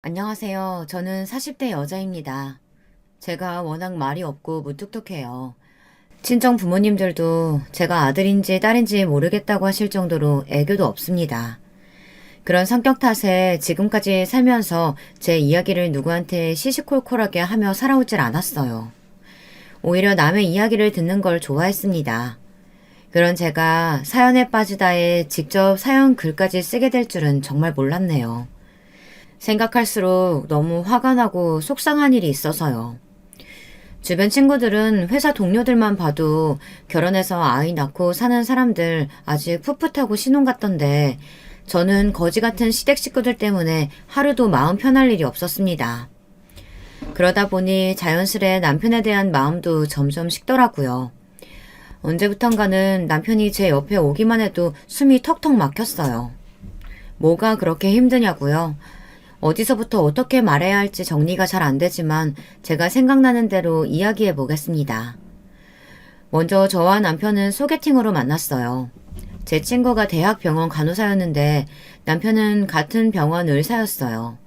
안녕하세요. 저는 40대 여자입니다. 제가 워낙 말이 없고 무뚝뚝해요. 친정 부모님들도 제가 아들인지 딸인지 모르겠다고 하실 정도로 애교도 없습니다. 그런 성격 탓에 지금까지 살면서 제 이야기를 누구한테 시시콜콜하게 하며 살아오질 않았어요. 오히려 남의 이야기를 듣는 걸 좋아했습니다. 그런 제가 사연에 빠지다에 직접 사연 글까지 쓰게 될 줄은 정말 몰랐네요. 생각할수록 너무 화가 나고 속상한 일이 있어서요. 주변 친구들은 회사 동료들만 봐도 결혼해서 아이 낳고 사는 사람들 아직 풋풋하고 신혼 같던데 저는 거지 같은 시댁 식구들 때문에 하루도 마음 편할 일이 없었습니다. 그러다 보니 자연스레 남편에 대한 마음도 점점 식더라고요. 언제부턴가는 남편이 제 옆에 오기만 해도 숨이 턱턱 막혔어요. 뭐가 그렇게 힘드냐고요? 어디서부터 어떻게 말해야 할지 정리가 잘 안 되지만 제가 생각나는 대로 이야기해 보겠습니다. 먼저 저와 남편은 소개팅으로 만났어요. 제 친구가 대학병원 간호사였는데 남편은 같은 병원 의사였어요.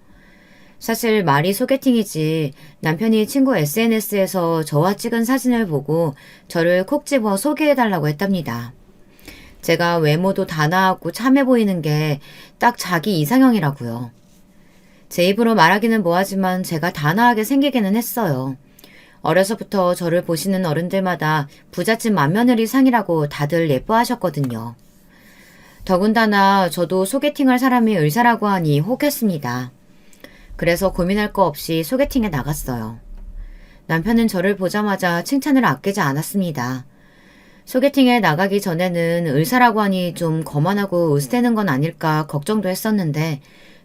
사실 말이 소개팅이지 남편이 친구 SNS에서 저와 찍은 사진을 보고 저를 콕 집어 소개해달라고 했답니다. 제가 외모도 단아하고 참해 보이는 게 딱 자기 이상형이라고요. 제 입으로 말하기는 뭐하지만 제가 단아하게 생기기는 했어요. 어려서부터 저를 보시는 어른들마다 부잣집 맏며느리상이라고 다들 예뻐하셨거든요. 더군다나 저도 소개팅할 사람이 의사라고 하니 혹했습니다. 그래서 고민할 거 없이 소개팅에 나갔어요. 남편은 저를 보자마자 칭찬을 아끼지 않았습니다. 소개팅에 나가기 전에는 의사라고 하니 좀 거만하고 으스대는 건 아닐까 걱정도 했었는데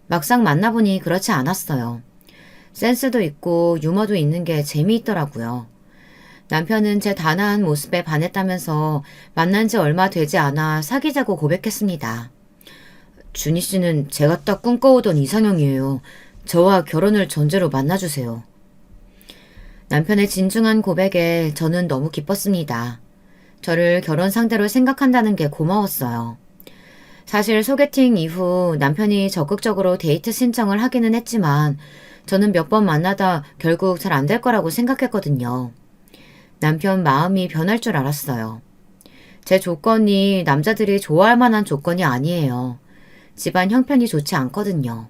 막상 만나보니 그렇지 않았어요. 센스도 있고 유머도 있는 게 재미있더라고요. 남편은 제 단아한 모습에 반했다면서 만난 지 얼마 되지 않아 사귀자고 고백했습니다. 준희 씨는 제가 딱 꿈꿔오던 이상형이에요. 저와 결혼을 전제로 만나주세요. 남편의 진중한 고백에 저는 너무 기뻤습니다. 저를 결혼 상대로 생각한다는 게 고마웠어요. 사실 소개팅 이후 남편이 적극적으로 데이트 신청을 하기는 했지만 저는 몇 번 만나다 결국 잘 안 될 거라고 생각했거든요. 남편 마음이 변할 줄 알았어요. 제 조건이 남자들이 좋아할 만한 조건이 아니에요. 집안 형편이 좋지 않거든요.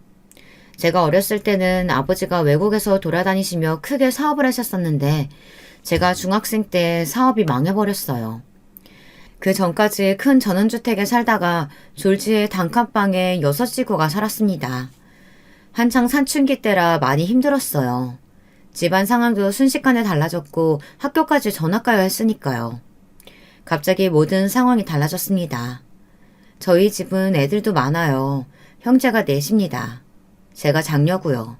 제가 어렸을 때는 아버지가 외국에서 돌아다니시며 크게 사업을 하셨었는데 제가 중학생 때 사업이 망해버렸어요. 그 전까지 큰 전원주택에 살다가 졸지에 단칸방에 6식구가 살았습니다. 한창 사춘기 때라 많이 힘들었어요. 집안 상황도 순식간에 달라졌고 학교까지 전학 가야 했으니까요. 갑자기 모든 상황이 달라졌습니다. 저희 집은 애들도 많아요. 형제가 넷입니다. 제가 장녀고요.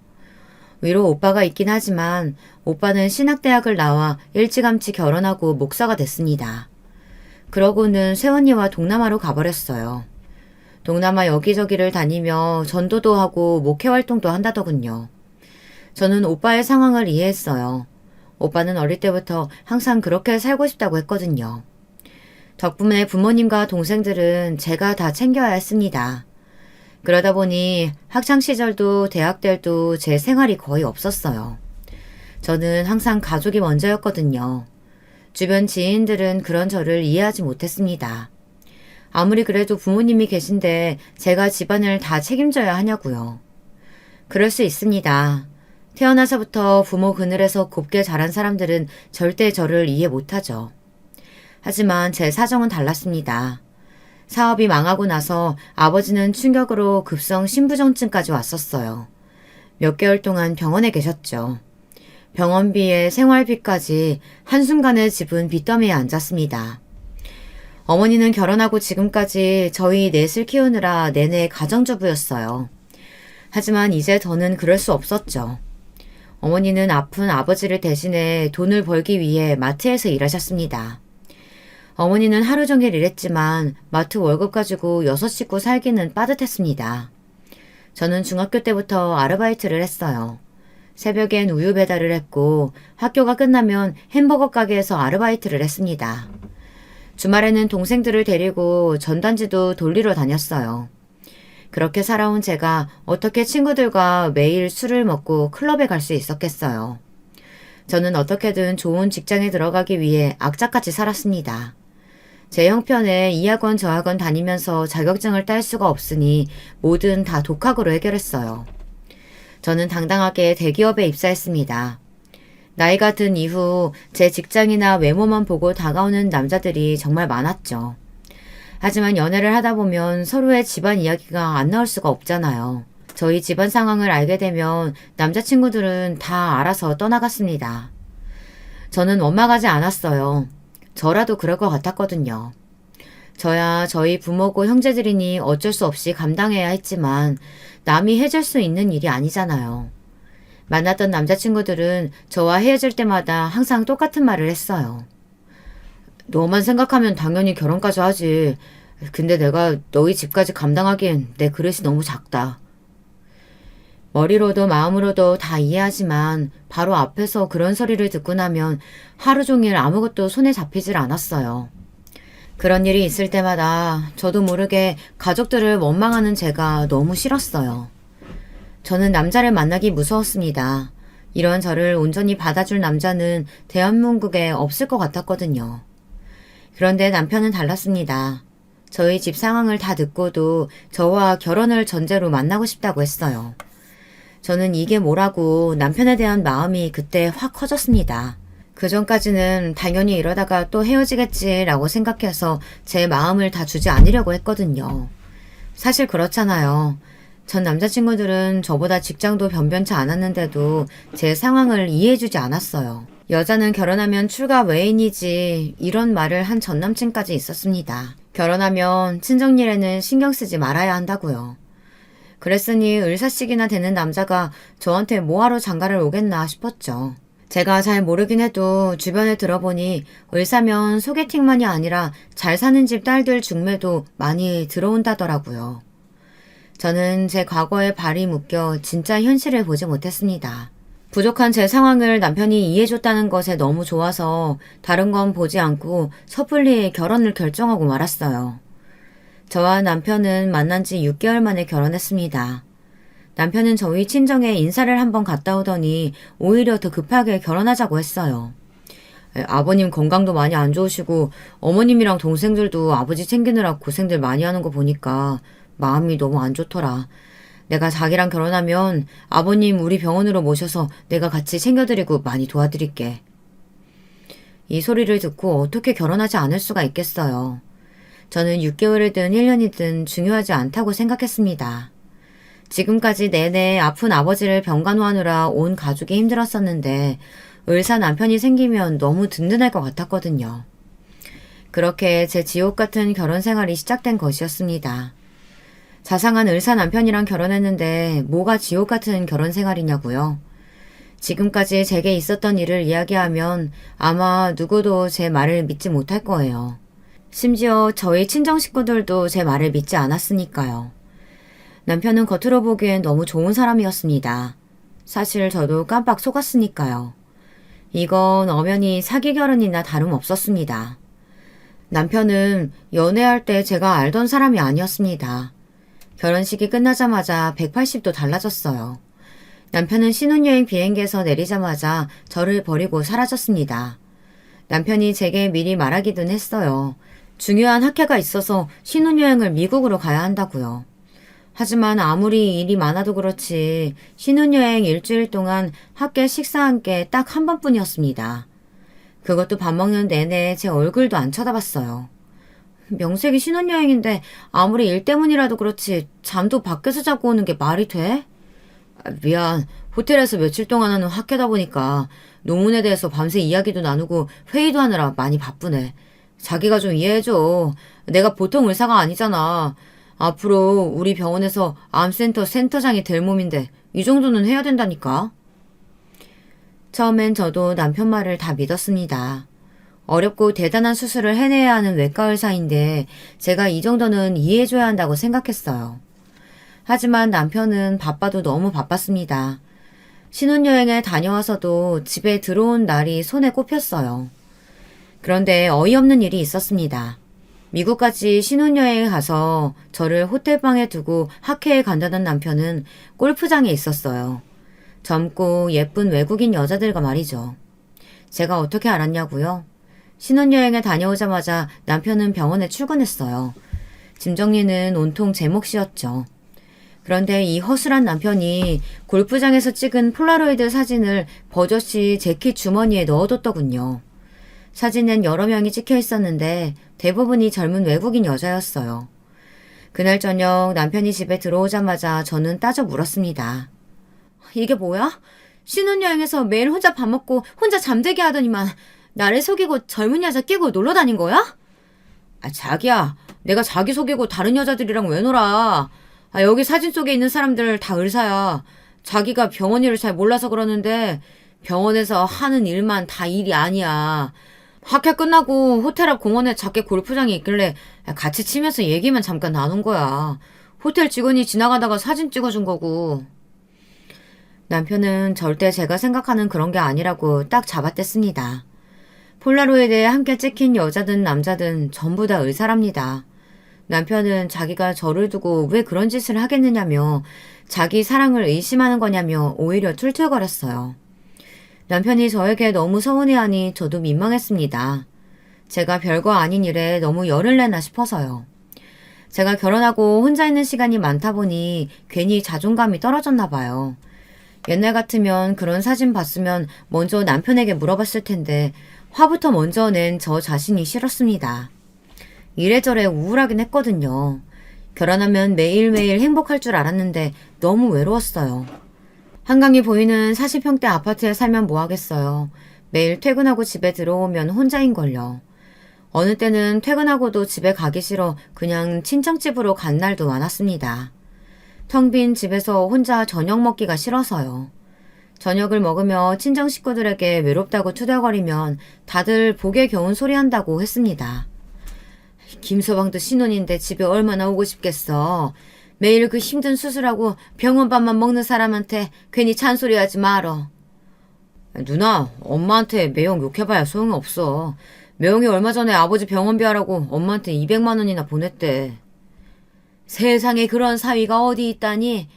위로 오빠가 있긴 하지만 오빠는 신학대학을 나와 일찌감치 결혼하고 목사가 됐습니다. 그러고는 새언니와 동남아로 가버렸어요. 동남아 여기저기를 다니며 전도도 하고 목회 활동도 한다더군요. 저는 오빠의 상황을 이해했어요. 오빠는 어릴 때부터 항상 그렇게 살고 싶다고 했거든요. 덕분에 부모님과 동생들은 제가 다 챙겨야 했습니다. 그러다 보니 학창시절도 대학 때도 제 생활이 거의 없었어요. 저는 항상 가족이 먼저였거든요. 주변 지인들은 그런 저를 이해하지 못했습니다. 아무리 그래도 부모님이 계신데 제가 집안을 다 책임져야 하냐고요. 그럴 수 있습니다. 태어나서부터 부모 그늘에서 곱게 자란 사람들은 절대 저를 이해 못하죠. 하지만 제 사정은 달랐습니다. 사업이 망하고 나서 아버지는 충격으로 급성 신부전증까지 왔었어요. 몇 개월 동안 병원에 계셨죠. 병원비에 생활비까지 한순간에 집은 빚더미에 앉았습니다. 어머니는 결혼하고 지금까지 저희 넷을 키우느라 내내 가정주부였어요. 하지만 이제 저는 그럴 수 없었죠. 어머니는 아픈 아버지를 대신해 돈을 벌기 위해 마트에서 일하셨습니다. 어머니는 하루 종일 일했지만 마트 월급 가지고 6식구 살기는 빠듯했습니다. 저는 중학교 때부터 아르바이트를 했어요. 새벽엔 우유 배달을 했고 학교가 끝나면 햄버거 가게에서 아르바이트를 했습니다. 주말에는 동생들을 데리고 전단지도 돌리러 다녔어요. 그렇게 살아온 제가 어떻게 친구들과 매일 술을 먹고 클럽에 갈 수 있었겠어요. 저는 어떻게든 좋은 직장에 들어가기 위해 악착같이 살았습니다. 제 형편에 이 학원 저 학원 다니면서 자격증을 딸 수가 없으니 뭐든 다 독학으로 해결했어요. 저는 당당하게 대기업에 입사했습니다. 나이가 든 이후 제 직장이나 외모만 보고 다가오는 남자들이 정말 많았죠. 하지만 연애를 하다 보면 서로의 집안 이야기가 안 나올 수가 없잖아요. 저희 집안 상황을 알게 되면 남자친구들은 다 알아서 떠나갔습니다. 저는 원망하지 않았어요. 저라도 그럴 것 같았거든요. 저야 저희 부모고 형제들이니 어쩔 수 없이 감당해야 했지만 남이 해줄 수 있는 일이 아니잖아요. 만났던 남자친구들은 저와 헤어질 때마다 항상 똑같은 말을 했어요. 너만 생각하면 당연히 결혼까지 하지. 근데 내가 너희 집까지 감당하기엔 내 그릇이 너무 작다. 머리로도 마음으로도 다 이해하지만 바로 앞에서 그런 소리를 듣고 나면 하루 종일 아무것도 손에 잡히질 않았어요. 그런 일이 있을 때마다 저도 모르게 가족들을 원망하는 제가 너무 싫었어요. 저는 남자를 만나기 무서웠습니다. 이런 저를 온전히 받아줄 남자는 대한민국에 없을 것 같았거든요. 그런데 남편은 달랐습니다. 저희 집 상황을 다 듣고도 저와 결혼을 전제로 만나고 싶다고 했어요. 저는 이게 뭐라고 남편에 대한 마음이 그때 확 커졌습니다. 그 전까지는 당연히 이러다가 또 헤어지겠지라고 생각해서 제 마음을 다 주지 않으려고 했거든요. 사실 그렇잖아요. 전 남자친구들은 저보다 직장도 변변치 않았는데도 제 상황을 이해해주지 않았어요. 여자는 결혼하면 출가 외인이지 이런 말을 한 전남친까지 있었습니다. 결혼하면 친정일에는 신경 쓰지 말아야 한다고요. 그랬으니 을사식이나 되는 남자가 저한테 뭐하러 장가를 오겠나 싶었죠. 제가 잘 모르긴 해도 주변에 들어보니 을사면 소개팅만이 아니라 잘 사는 집 딸들 중매도 많이 들어온다더라고요. 저는 제 과거에 발이 묶여 진짜 현실을 보지 못했습니다. 부족한 제 상황을 남편이 이해해줬다는 것에 너무 좋아서 다른 건 보지 않고 섣불리 결혼을 결정하고 말았어요. 저와 남편은 만난 지 6개월 만에 결혼했습니다. 남편은 저희 친정에 인사를 한번 갔다 오더니 오히려 더 급하게 결혼하자고 했어요. 아버님 건강도 많이 안 좋으시고 어머님이랑 동생들도 아버지 챙기느라 고생들 많이 하는 거 보니까 마음이 너무 안 좋더라. 내가 자기랑 결혼하면 아버님 우리 병원으로 모셔서 내가 같이 챙겨드리고 많이 도와드릴게. 이 소리를 듣고 어떻게 결혼하지 않을 수가 있겠어요. 저는 6개월이든 1년이든 중요하지 않다고 생각했습니다. 지금까지 내내 아픈 아버지를 병간호하느라 온 가족이 힘들었었는데 을사 남편이 생기면 너무 든든할 것 같았거든요. 그렇게 제 지옥 같은 결혼 생활이 시작된 것이었습니다. 자상한 을사 남편이랑 결혼했는데 뭐가 지옥 같은 결혼 생활이냐고요. 지금까지 제게 있었던 일을 이야기하면 아마 누구도 제 말을 믿지 못할 거예요. 심지어 저희 친정 식구들도 제 말을 믿지 않았으니까요. 남편은 겉으로 보기엔 너무 좋은 사람이었습니다. 사실 저도 깜빡 속았으니까요. 이건 엄연히 사기 결혼이나 다름없었습니다. 남편은 연애할 때 제가 알던 사람이 아니었습니다. 결혼식이 끝나자마자 180도 달라졌어요. 남편은 신혼여행 비행기에서 내리자마자 저를 버리고 사라졌습니다. 남편이 제게 미리 말하기는 했어요. 중요한 학회가 있어서 신혼여행을 미국으로 가야 한다고요. 하지만 아무리 일이 많아도 그렇지 신혼여행 일주일 동안 학회 식사한 게 딱 한 번뿐이었습니다. 그것도 밥 먹는 내내 제 얼굴도 안 쳐다봤어요. 명색이 신혼여행인데 아무리 일 때문이라도 그렇지 잠도 밖에서 자고 오는 게 말이 돼? 미안. 호텔에서 며칠 동안 하는 학회다 보니까 논문에 대해서 밤새 이야기도 나누고 회의도 하느라 많이 바쁘네. 자기가 좀 이해해줘. 내가 보통 의사가 아니잖아. 앞으로 우리 병원에서 암센터 센터장이 될 몸인데 이 정도는 해야 된다니까. 처음엔 저도 남편 말을 다 믿었습니다. 어렵고 대단한 수술을 해내야 하는 외과 의사인데 제가 이 정도는 이해해줘야 한다고 생각했어요. 하지만 남편은 바빠도 너무 바빴습니다. 신혼여행에 다녀와서도 집에 들어온 날이 손에 꼽혔어요. 그런데 어이없는 일이 있었습니다. 미국까지 신혼여행에 가서 저를 호텔방에 두고 학회에 간다던 남편은 골프장에 있었어요. 젊고 예쁜 외국인 여자들과 말이죠. 제가 어떻게 알았냐고요? 신혼여행에 다녀오자마자 남편은 병원에 출근했어요. 짐 정리는 온통 제 몫이었죠. 그런데 이 허술한 남편이 골프장에서 찍은 폴라로이드 사진을 버젓이 재킷 주머니에 넣어뒀더군요. 사진엔 여러 명이 찍혀 있었는데 대부분이 젊은 외국인 여자였어요. 그날 저녁 남편이 집에 들어오자마자 저는 따져 물었습니다. 이게 뭐야? 신혼여행에서 매일 혼자 밥 먹고 혼자 잠들게 하더니만 나를 속이고 젊은 여자 끼고 놀러 다닌 거야? 자기야, 내가 자기 속이고 다른 여자들이랑 왜 놀아? 여기 사진 속에 있는 사람들 다 의사야. 자기가 병원 일을 잘 몰라서 그러는데 병원에서 하는 일만 다 일이 아니야. 학회 끝나고 호텔 앞 공원에 작게 골프장이 있길래 같이 치면서 얘기만 잠깐 나눈 거야. 호텔 직원이 지나가다가 사진 찍어준 거고. 남편은 절대 제가 생각하는 그런 게 아니라고 딱 잡아댔습니다. 폴라로이드에 함께 찍힌 여자든 남자든 전부 다 의사랍니다. 남편은 자기가 저를 두고 왜 그런 짓을 하겠느냐며 자기 사랑을 의심하는 거냐며 오히려 툴툴거렸어요. 남편이 저에게 너무 서운해하니 저도 민망했습니다. 제가 별거 아닌 일에 너무 열을 내나 싶어서요. 제가 결혼하고 혼자 있는 시간이 많다 보니 괜히 자존감이 떨어졌나 봐요. 옛날 같으면 그런 사진 봤으면 먼저 남편에게 물어봤을 텐데 화부터 먼저 낸 저 자신이 싫었습니다. 이래저래 우울하긴 했거든요. 결혼하면 매일매일 행복할 줄 알았는데 너무 외로웠어요. 한강이 보이는 40평대 아파트에 살면 뭐 하겠어요. 매일 퇴근하고 집에 들어오면 혼자인걸요. 어느 때는 퇴근하고도 집에 가기 싫어 그냥 친정집으로 간 날도 많았습니다. 텅 빈 집에서 혼자 저녁 먹기가 싫어서요. 저녁을 먹으며 친정 식구들에게 외롭다고 투덜거리면 다들 복에 겨운 소리 한다고 했습니다. 김서방도 신혼인데 집에 얼마나 오고 싶겠어. 매일 그 힘든 수술하고 병원밥만 먹는 사람한테 괜히 잔소리하지 말어. 누나, 엄마한테 매형 욕해봐야 소용없어. 매형이 얼마 전에 아버지 병원비 하라고 엄마한테 200만 원이나 보냈대. 세상에 그런 사위가 어디 있다니.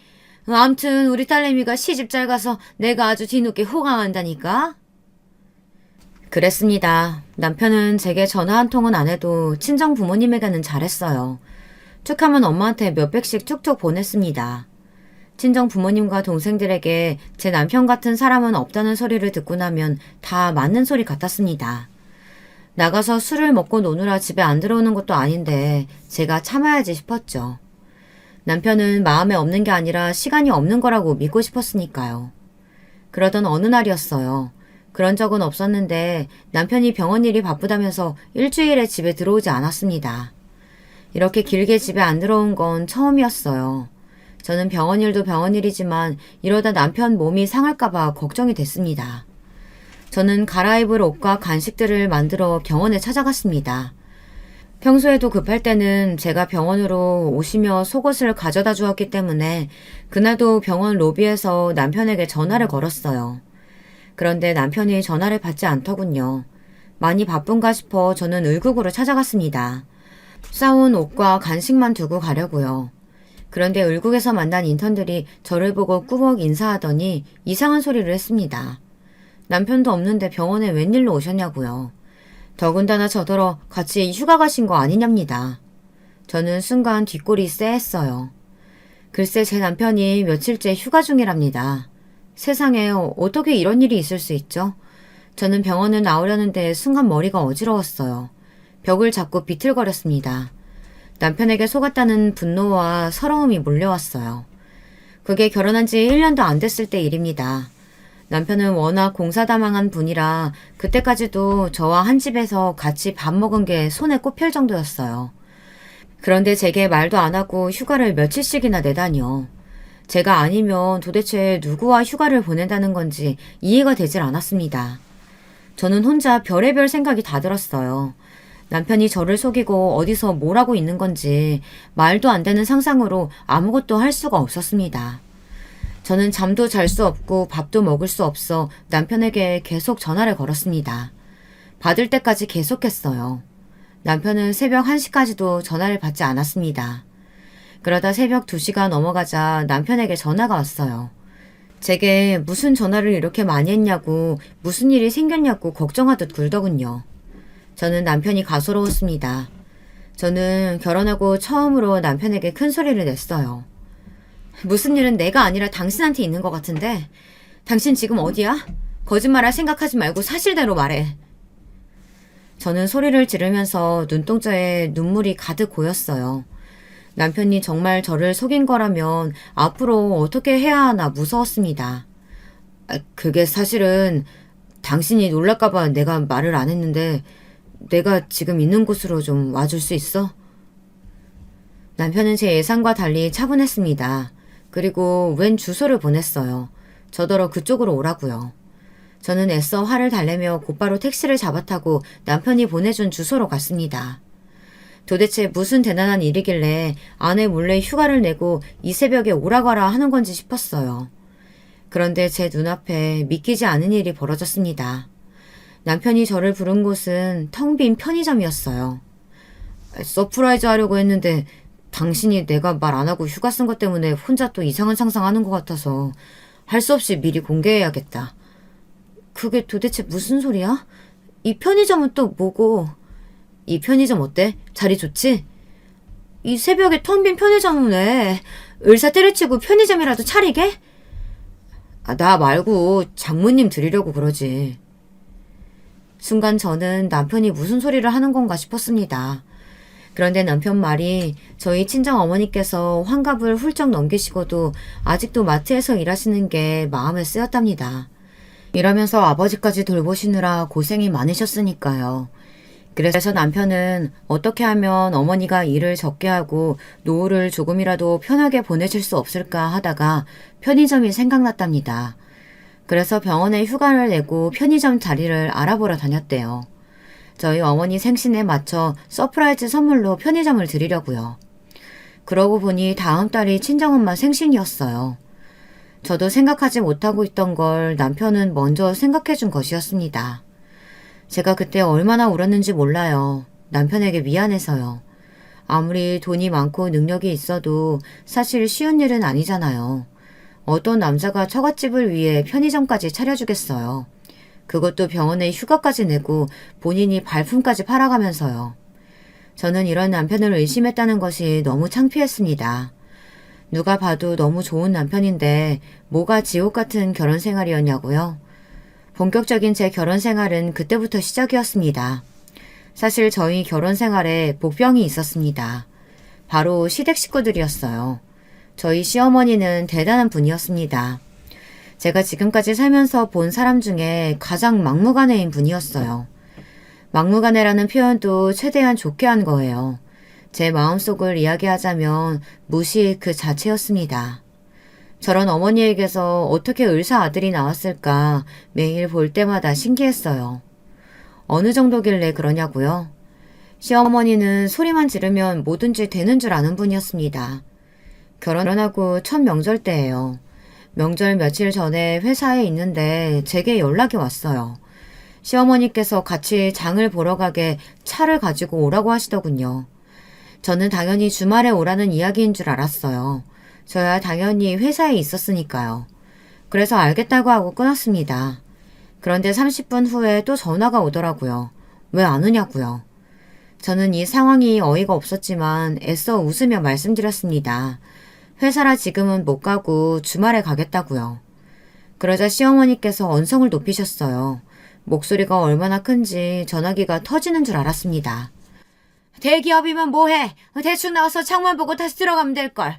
암튼 우리 딸내미가 시집 잘 가서 내가 아주 뒤늦게 호강한다니까. 그랬습니다. 남편은 제게 전화 한 통은 안 해도 친정 부모님에게는 잘했어요. 툭하면 엄마한테 몇백씩 툭툭 보냈습니다. 친정 부모님과 동생들에게 제 남편 같은 사람은 없다는 소리를 듣고 나면 다 맞는 소리 같았습니다. 나가서 술을 먹고 노느라 집에 안 들어오는 것도 아닌데 제가 참아야지 싶었죠. 남편은 마음에 없는 게 아니라 시간이 없는 거라고 믿고 싶었으니까요. 그러던 어느 날이었어요. 그런 적은 없었는데 남편이 병원 일이 바쁘다면서 일주일에 집에 들어오지 않았습니다. 이렇게 길게 집에 안 들어온 건 처음이었어요. 저는 병원 일도 병원 일이지만 이러다 남편 몸이 상할까봐 걱정이 됐습니다. 저는 갈아입을 옷과 간식들을 만들어 병원에 찾아갔습니다. 평소에도 급할 때는 제가 병원으로 오시며 속옷을 가져다 주었기 때문에 그날도 병원 로비에서 남편에게 전화를 걸었어요. 그런데 남편이 전화를 받지 않더군요. 많이 바쁜가 싶어 저는 을국으로 찾아갔습니다. 싸온 옷과 간식만 두고 가려고요. 그런데 을국에서 만난 인턴들이 저를 보고 꾸벅 인사하더니 이상한 소리를 했습니다. 남편도 없는데 병원에 웬일로 오셨냐고요. 더군다나 저더러 같이 휴가 가신 거 아니냐입니다. 저는 순간 뒷골이 쎄했어요. 글쎄 제 남편이 며칠째 휴가 중이랍니다. 세상에 어떻게 이런 일이 있을 수 있죠? 저는 병원을 나오려는데 순간 머리가 어지러웠어요. 벽을 잡고 비틀거렸습니다. 남편에게 속았다는 분노와 서러움이 몰려왔어요. 그게 결혼한 지 1년도 안 됐을 때 일입니다. 남편은 워낙 공사다망한 분이라 그때까지도 저와 한 집에서 같이 밥 먹은 게 손에 꼽힐 정도였어요. 그런데 제게 말도 안 하고 휴가를 며칠씩이나 내다니요. 제가 아니면 도대체 누구와 휴가를 보낸다는 건지 이해가 되질 않았습니다. 저는 혼자 별의별 생각이 다 들었어요. 남편이 저를 속이고 어디서 뭘 하고 있는 건지 말도 안 되는 상상으로 아무것도 할 수가 없었습니다. 저는 잠도 잘 수 없고 밥도 먹을 수 없어 남편에게 계속 전화를 걸었습니다. 받을 때까지 계속했어요. 남편은 새벽 1시까지도 전화를 받지 않았습니다. 그러다 새벽 2시가 넘어가자 남편에게 전화가 왔어요. 제게 무슨 전화를 이렇게 많이 했냐고, 무슨 일이 생겼냐고 걱정하듯 굴더군요. 저는 남편이 가소로웠습니다. 저는 결혼하고 처음으로 남편에게 큰 소리를 냈어요. 무슨 일은 내가 아니라 당신한테 있는 것 같은데, 당신 지금 어디야? 거짓말할 생각하지 말고 사실대로 말해. 저는 소리를 지르면서 눈동자에 눈물이 가득 고였어요. 남편이 정말 저를 속인 거라면 앞으로 어떻게 해야 하나 무서웠습니다. 그게 사실은 당신이 놀랄까봐 내가 말을 안 했는데 내가 지금 있는 곳으로 좀 와줄 수 있어? 남편은 제 예상과 달리 차분했습니다. 그리고 웬 주소를 보냈어요. 저더러 그쪽으로 오라고요. 저는 애써 화를 달래며 곧바로 택시를 잡아타고 남편이 보내준 주소로 갔습니다. 도대체 무슨 대단한 일이길래 아내 몰래 휴가를 내고 이 새벽에 오라고 하라 하는 건지 싶었어요. 그런데 제 눈앞에 믿기지 않은 일이 벌어졌습니다. 남편이 저를 부른 곳은 텅 빈 편의점이었어요. 서프라이즈 하려고 했는데 당신이 내가 말 안 하고 휴가 쓴 것 때문에 혼자 또 이상한 상상하는 것 같아서 할 수 없이 미리 공개해야겠다. 그게 도대체 무슨 소리야? 이 편의점은 또 뭐고? 이 편의점 어때? 자리 좋지? 이 새벽에 텅 빈 편의점은 왜? 을사 때려치고 편의점이라도 차리게? 나 말고 장모님 드리려고 그러지. 순간 저는 남편이 무슨 소리를 하는 건가 싶었습니다. 그런데 남편 말이 저희 친정 어머니께서 환갑을 훌쩍 넘기시고도 아직도 마트에서 일하시는 게 마음에 쓰였답니다. 일하면서 아버지까지 돌보시느라 고생이 많으셨으니까요. 그래서 남편은 어떻게 하면 어머니가 일을 적게 하고 노후를 조금이라도 편하게 보내실 수 없을까 하다가 편의점이 생각났답니다. 그래서 병원에 휴가를 내고 편의점 자리를 알아보러 다녔대요. 저희 어머니 생신에 맞춰 서프라이즈 선물로 편의점을 드리려고요. 그러고 보니 다음 달이 친정엄마 생신이었어요. 저도 생각하지 못하고 있던 걸 남편은 먼저 생각해 준 것이었습니다. 제가 그때 얼마나 울었는지 몰라요. 남편에게 미안해서요. 아무리 돈이 많고 능력이 있어도 사실 쉬운 일은 아니잖아요. 어떤 남자가 처갓집을 위해 편의점까지 차려주겠어요. 그것도 병원에 휴가까지 내고 본인이 발품까지 팔아가면서요. 저는 이런 남편을 의심했다는 것이 너무 창피했습니다. 누가 봐도 너무 좋은 남편인데 뭐가 지옥 같은 결혼 생활이었냐고요? 본격적인 제 결혼 생활은 그때부터 시작이었습니다. 사실 저희 결혼 생활에 복병이 있었습니다. 바로 시댁 식구들이었어요. 저희 시어머니는 대단한 분이었습니다. 제가 지금까지 살면서 본 사람 중에 가장 막무가내인 분이었어요. 막무가내라는 표현도 최대한 좋게 한 거예요. 제 마음속을 이야기하자면 무시 그 자체였습니다. 저런 어머니에게서 어떻게 을사 아들이 나왔을까 매일 볼 때마다 신기했어요. 어느 정도길래 그러냐고요? 시어머니는 소리만 지르면 뭐든지 되는 줄 아는 분이었습니다. 결혼하고 첫 명절 때예요. 명절 며칠 전에 회사에 있는데 제게 연락이 왔어요. 시어머니께서 같이 장을 보러 가게 차를 가지고 오라고 하시더군요. 저는 당연히 주말에 오라는 이야기인 줄 알았어요. 저야 당연히 회사에 있었으니까요. 그래서 알겠다고 하고 끊었습니다. 그런데 30분 후에 또 전화가 오더라고요. 왜 안 오냐고요. 저는 이 상황이 어이가 없었지만 애써 웃으며 말씀드렸습니다. 회사라 지금은 못 가고 주말에 가겠다고요. 그러자 시어머니께서 언성을 높이셨어요. 목소리가 얼마나 큰지 전화기가 터지는 줄 알았습니다. 대기업이면 뭐해? 대충 나와서 창만 보고 다시 들어가면 될걸.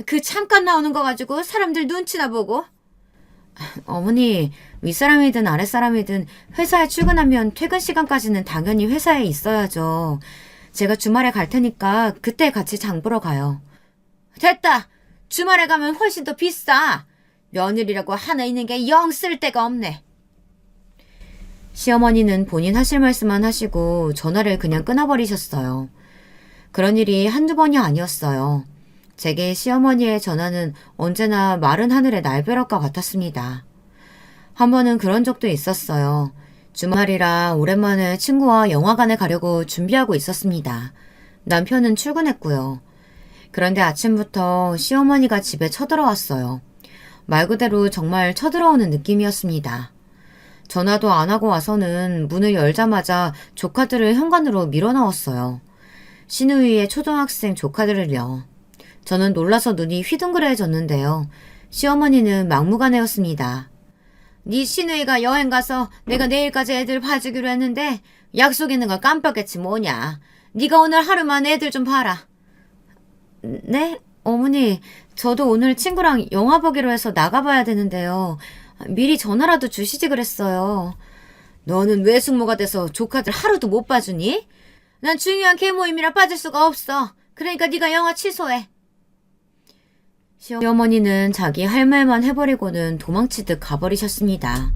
그 잠깐 나오는 거 가지고 사람들 눈치나 보고. 어머니, 윗사람이든 아랫사람이든 회사에 출근하면 퇴근 시간까지는 당연히 회사에 있어야죠. 제가 주말에 갈 테니까 그때 같이 장 보러 가요. 됐다. 주말에 가면 훨씬 더 비싸. 며느리라고 하나 있는 게 영 쓸데가 없네. 시어머니는 본인 하실 말씀만 하시고 전화를 그냥 끊어버리셨어요. 그런 일이 한두 번이 아니었어요. 제게 시어머니의 전화는 언제나 마른 하늘의 날벼락과 같았습니다. 한 번은 그런 적도 있었어요. 주말이라 오랜만에 친구와 영화관에 가려고 준비하고 있었습니다. 남편은 출근했고요. 그런데 아침부터 시어머니가 집에 쳐들어왔어요. 말 그대로 정말 쳐들어오는 느낌이었습니다. 전화도 안 하고 와서는 문을 열자마자 조카들을 현관으로 밀어넣었어요. 시누이의 초등학생 조카들을요. 저는 놀라서 눈이 휘둥그레졌는데요. 시어머니는 막무가내였습니다. 네 시누이가 여행 가서 내가 내일까지 애들 봐주기로 했는데 약속 있는 걸 깜빡했지 뭐냐. 네가 오늘 하루만 애들 좀 봐라. 네? 어머니, 저도 오늘 친구랑 영화 보기로 해서 나가봐야 되는데요. 미리 전화라도 주시지 그랬어요. 너는 왜 숙모가 돼서 조카들 하루도 못 봐주니? 난 중요한 계모임이라 빠질 수가 없어. 그러니까 네가 영화 취소해. 시어머니는 자기 할 말만 해버리고는 도망치듯 가버리셨습니다.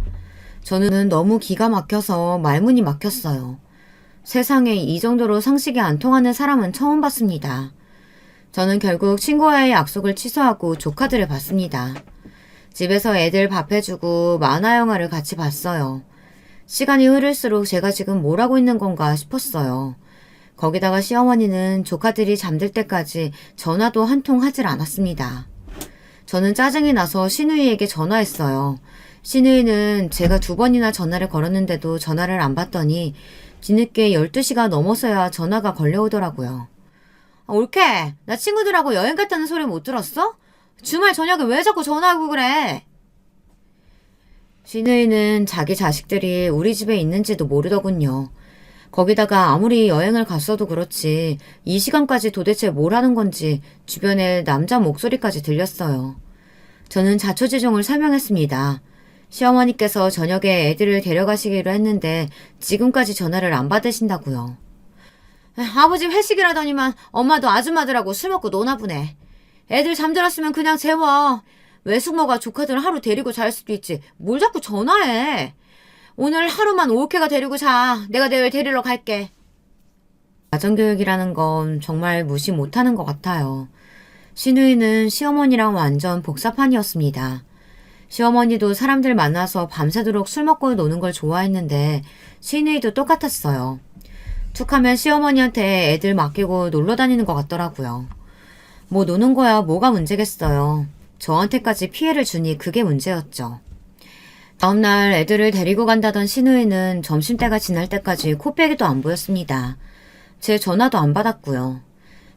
저는 너무 기가 막혀서 말문이 막혔어요. 세상에 이 정도로 상식이 안 통하는 사람은 처음 봤습니다. 저는 결국 친구와의 약속을 취소하고 조카들을 봤습니다. 집에서 애들 밥 해주고 만화 영화를 같이 봤어요. 시간이 흐를수록 제가 지금 뭘 하고 있는 건가 싶었어요. 거기다가 시어머니는 조카들이 잠들 때까지 전화도 한 통 하질 않았습니다. 저는 짜증이 나서 시누이에게 전화했어요. 시누이는 제가 2번이나 전화를 걸었는데도 전화를 안 받더니 뒤늦게 12시가 넘어서야 전화가 걸려오더라고요. 올케, 나 친구들하고 여행 갔다는 소리 못 들었어? 주말 저녁에 왜 자꾸 전화하고 그래? 시누이는 자기 자식들이 우리 집에 있는지도 모르더군요. 거기다가 아무리 여행을 갔어도 그렇지 이 시간까지 도대체 뭘 하는 건지 주변에 남자 목소리까지 들렸어요. 저는 자초지종을 설명했습니다. 시어머니께서 저녁에 애들을 데려가시기로 했는데 지금까지 전화를 안 받으신다고요. 아버지 회식이라더니만 엄마도 아줌마들하고 술 먹고 노나 보네. 애들 잠들었으면 그냥 재워. 외숙모가 조카들 하루 데리고 잘 수도 있지. 뭘 자꾸 전화해. 오늘 하루만 올케가 데리고 자. 내가 내일 데리러 갈게. 가정교육이라는 건 정말 무시 못하는 것 같아요. 시누이는 시어머니랑 완전 복사판이었습니다. 시어머니도 사람들 만나서 밤새도록 술 먹고 노는 걸 좋아했는데 시누이도 똑같았어요. 툭하면 시어머니한테 애들 맡기고 놀러 다니는 것 같더라고요. 뭐 노는 거야 뭐가 문제겠어요. 저한테까지 피해를 주니 그게 문제였죠. 다음날 애들을 데리고 간다던 시누이는 점심때가 지날 때까지 코빼기도 안 보였습니다. 제 전화도 안 받았고요.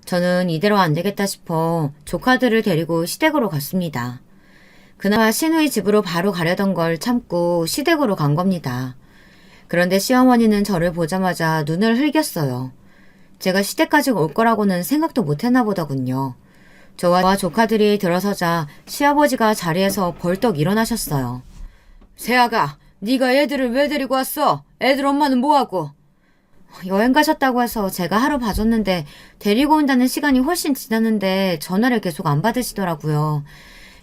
저는 이대로 안 되겠다 싶어 조카들을 데리고 시댁으로 갔습니다. 그나마 시누이 집으로 바로 가려던 걸 참고 시댁으로 간 겁니다. 그런데 시어머니는 저를 보자마자 눈을 흘겼어요. 제가 시댁까지 올 거라고는 생각도 못했나 보더군요. 저와 조카들이 들어서자 시아버지가 자리에서 벌떡 일어나셨어요. 새아가, 네가 애들을 왜 데리고 왔어? 애들 엄마는 뭐하고? 여행 가셨다고 해서 제가 하루 봐줬는데 데리고 온다는 시간이 훨씬 지났는데 전화를 계속 안 받으시더라고요.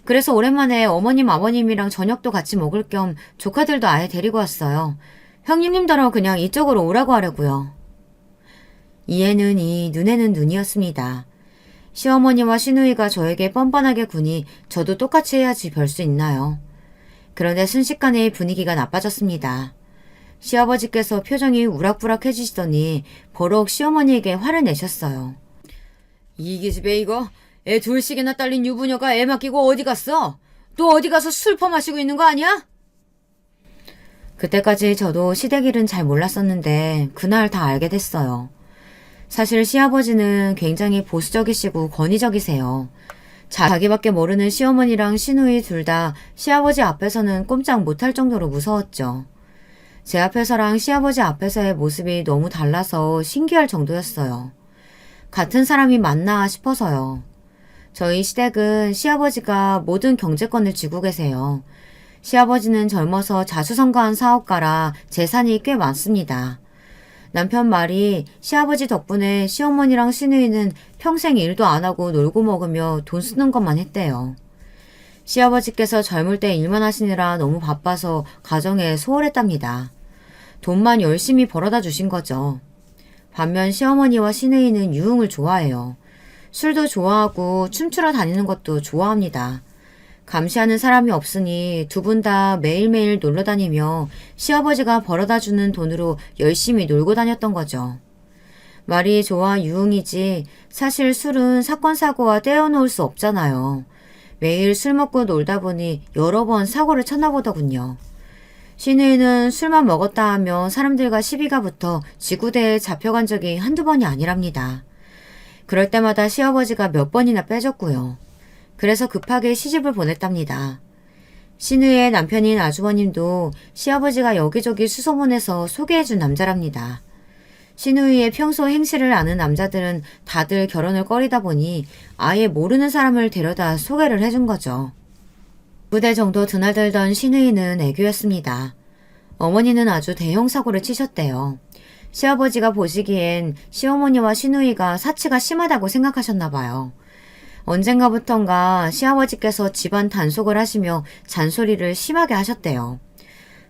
그래서 오랜만에 어머님 아버님이랑 저녁도 같이 먹을 겸 조카들도 아예 데리고 왔어요. 형님님더러 그냥 이쪽으로 오라고 하려고요. 이에는 이, 눈에는 눈이었습니다. 시어머니와 시누이가 저에게 뻔뻔하게 구니 저도 똑같이 해야지 별 수 있나요? 그런데 순식간에 분위기가 나빠졌습니다. 시아버지께서 표정이 우락부락해지시더니 버럭 시어머니에게 화를 내셨어요. 이 기집애 이거 애 둘씩이나 딸린 유부녀가 애 맡기고 어디 갔어? 또 어디 가서 술 퍼마시고 있는 거 아니야? 그때까지 저도 시댁 일은 잘 몰랐었는데 그날 다 알게 됐어요. 사실 시아버지는 굉장히 보수적이시고 권위적이세요. 자기밖에 모르는 시어머니랑 시누이 둘 다 시아버지 앞에서는 꼼짝 못할 정도로 무서웠죠. 제 앞에서랑 시아버지 앞에서의 모습이 너무 달라서 신기할 정도였어요. 같은 사람이 맞나 싶어서요. 저희 시댁은 시아버지가 모든 경제권을 쥐고 계세요. 시아버지는 젊어서 자수성가한 사업가라 재산이 꽤 많습니다. 남편 말이 시아버지 덕분에 시어머니랑 시누이는 평생 일도 안 하고 놀고 먹으며 돈 쓰는 것만 했대요. 시아버지께서 젊을 때 일만 하시느라 너무 바빠서 가정에 소홀했답니다. 돈만 열심히 벌어다 주신 거죠. 반면 시어머니와 시누이는 유흥을 좋아해요. 술도 좋아하고 춤추러 다니는 것도 좋아합니다. 감시하는 사람이 없으니 두 분 다 매일매일 놀러 다니며 시아버지가 벌어다 주는 돈으로 열심히 놀고 다녔던 거죠. 말이 좋아 유흥이지 사실 술은 사건 사고와 떼어놓을 수 없잖아요. 매일 술 먹고 놀다 보니 여러 번 사고를 쳤나 보더군요. 신우이는 술만 먹었다 하며 사람들과 시비가 붙어 지구대에 잡혀간 적이 한두 번이 아니랍니다. 그럴 때마다 시아버지가 몇 번이나 빼줬고요. 그래서 급하게 시집을 보냈답니다. 신우이의 남편인 아주버님도 시아버지가 여기저기 수소문해서 소개해준 남자랍니다. 신우이의 평소 행실을 아는 남자들은 다들 결혼을 꺼리다 보니 아예 모르는 사람을 데려다 소개를 해준 거죠. 9대 정도 드나들던 신우이는 애교였습니다. 어머니는 아주 대형 사고를 치셨대요. 시아버지가 보시기엔 시어머니와 신우이가 사치가 심하다고 생각하셨나 봐요. 언젠가부턴가 시아버지께서 집안 단속을 하시며 잔소리를 심하게 하셨대요.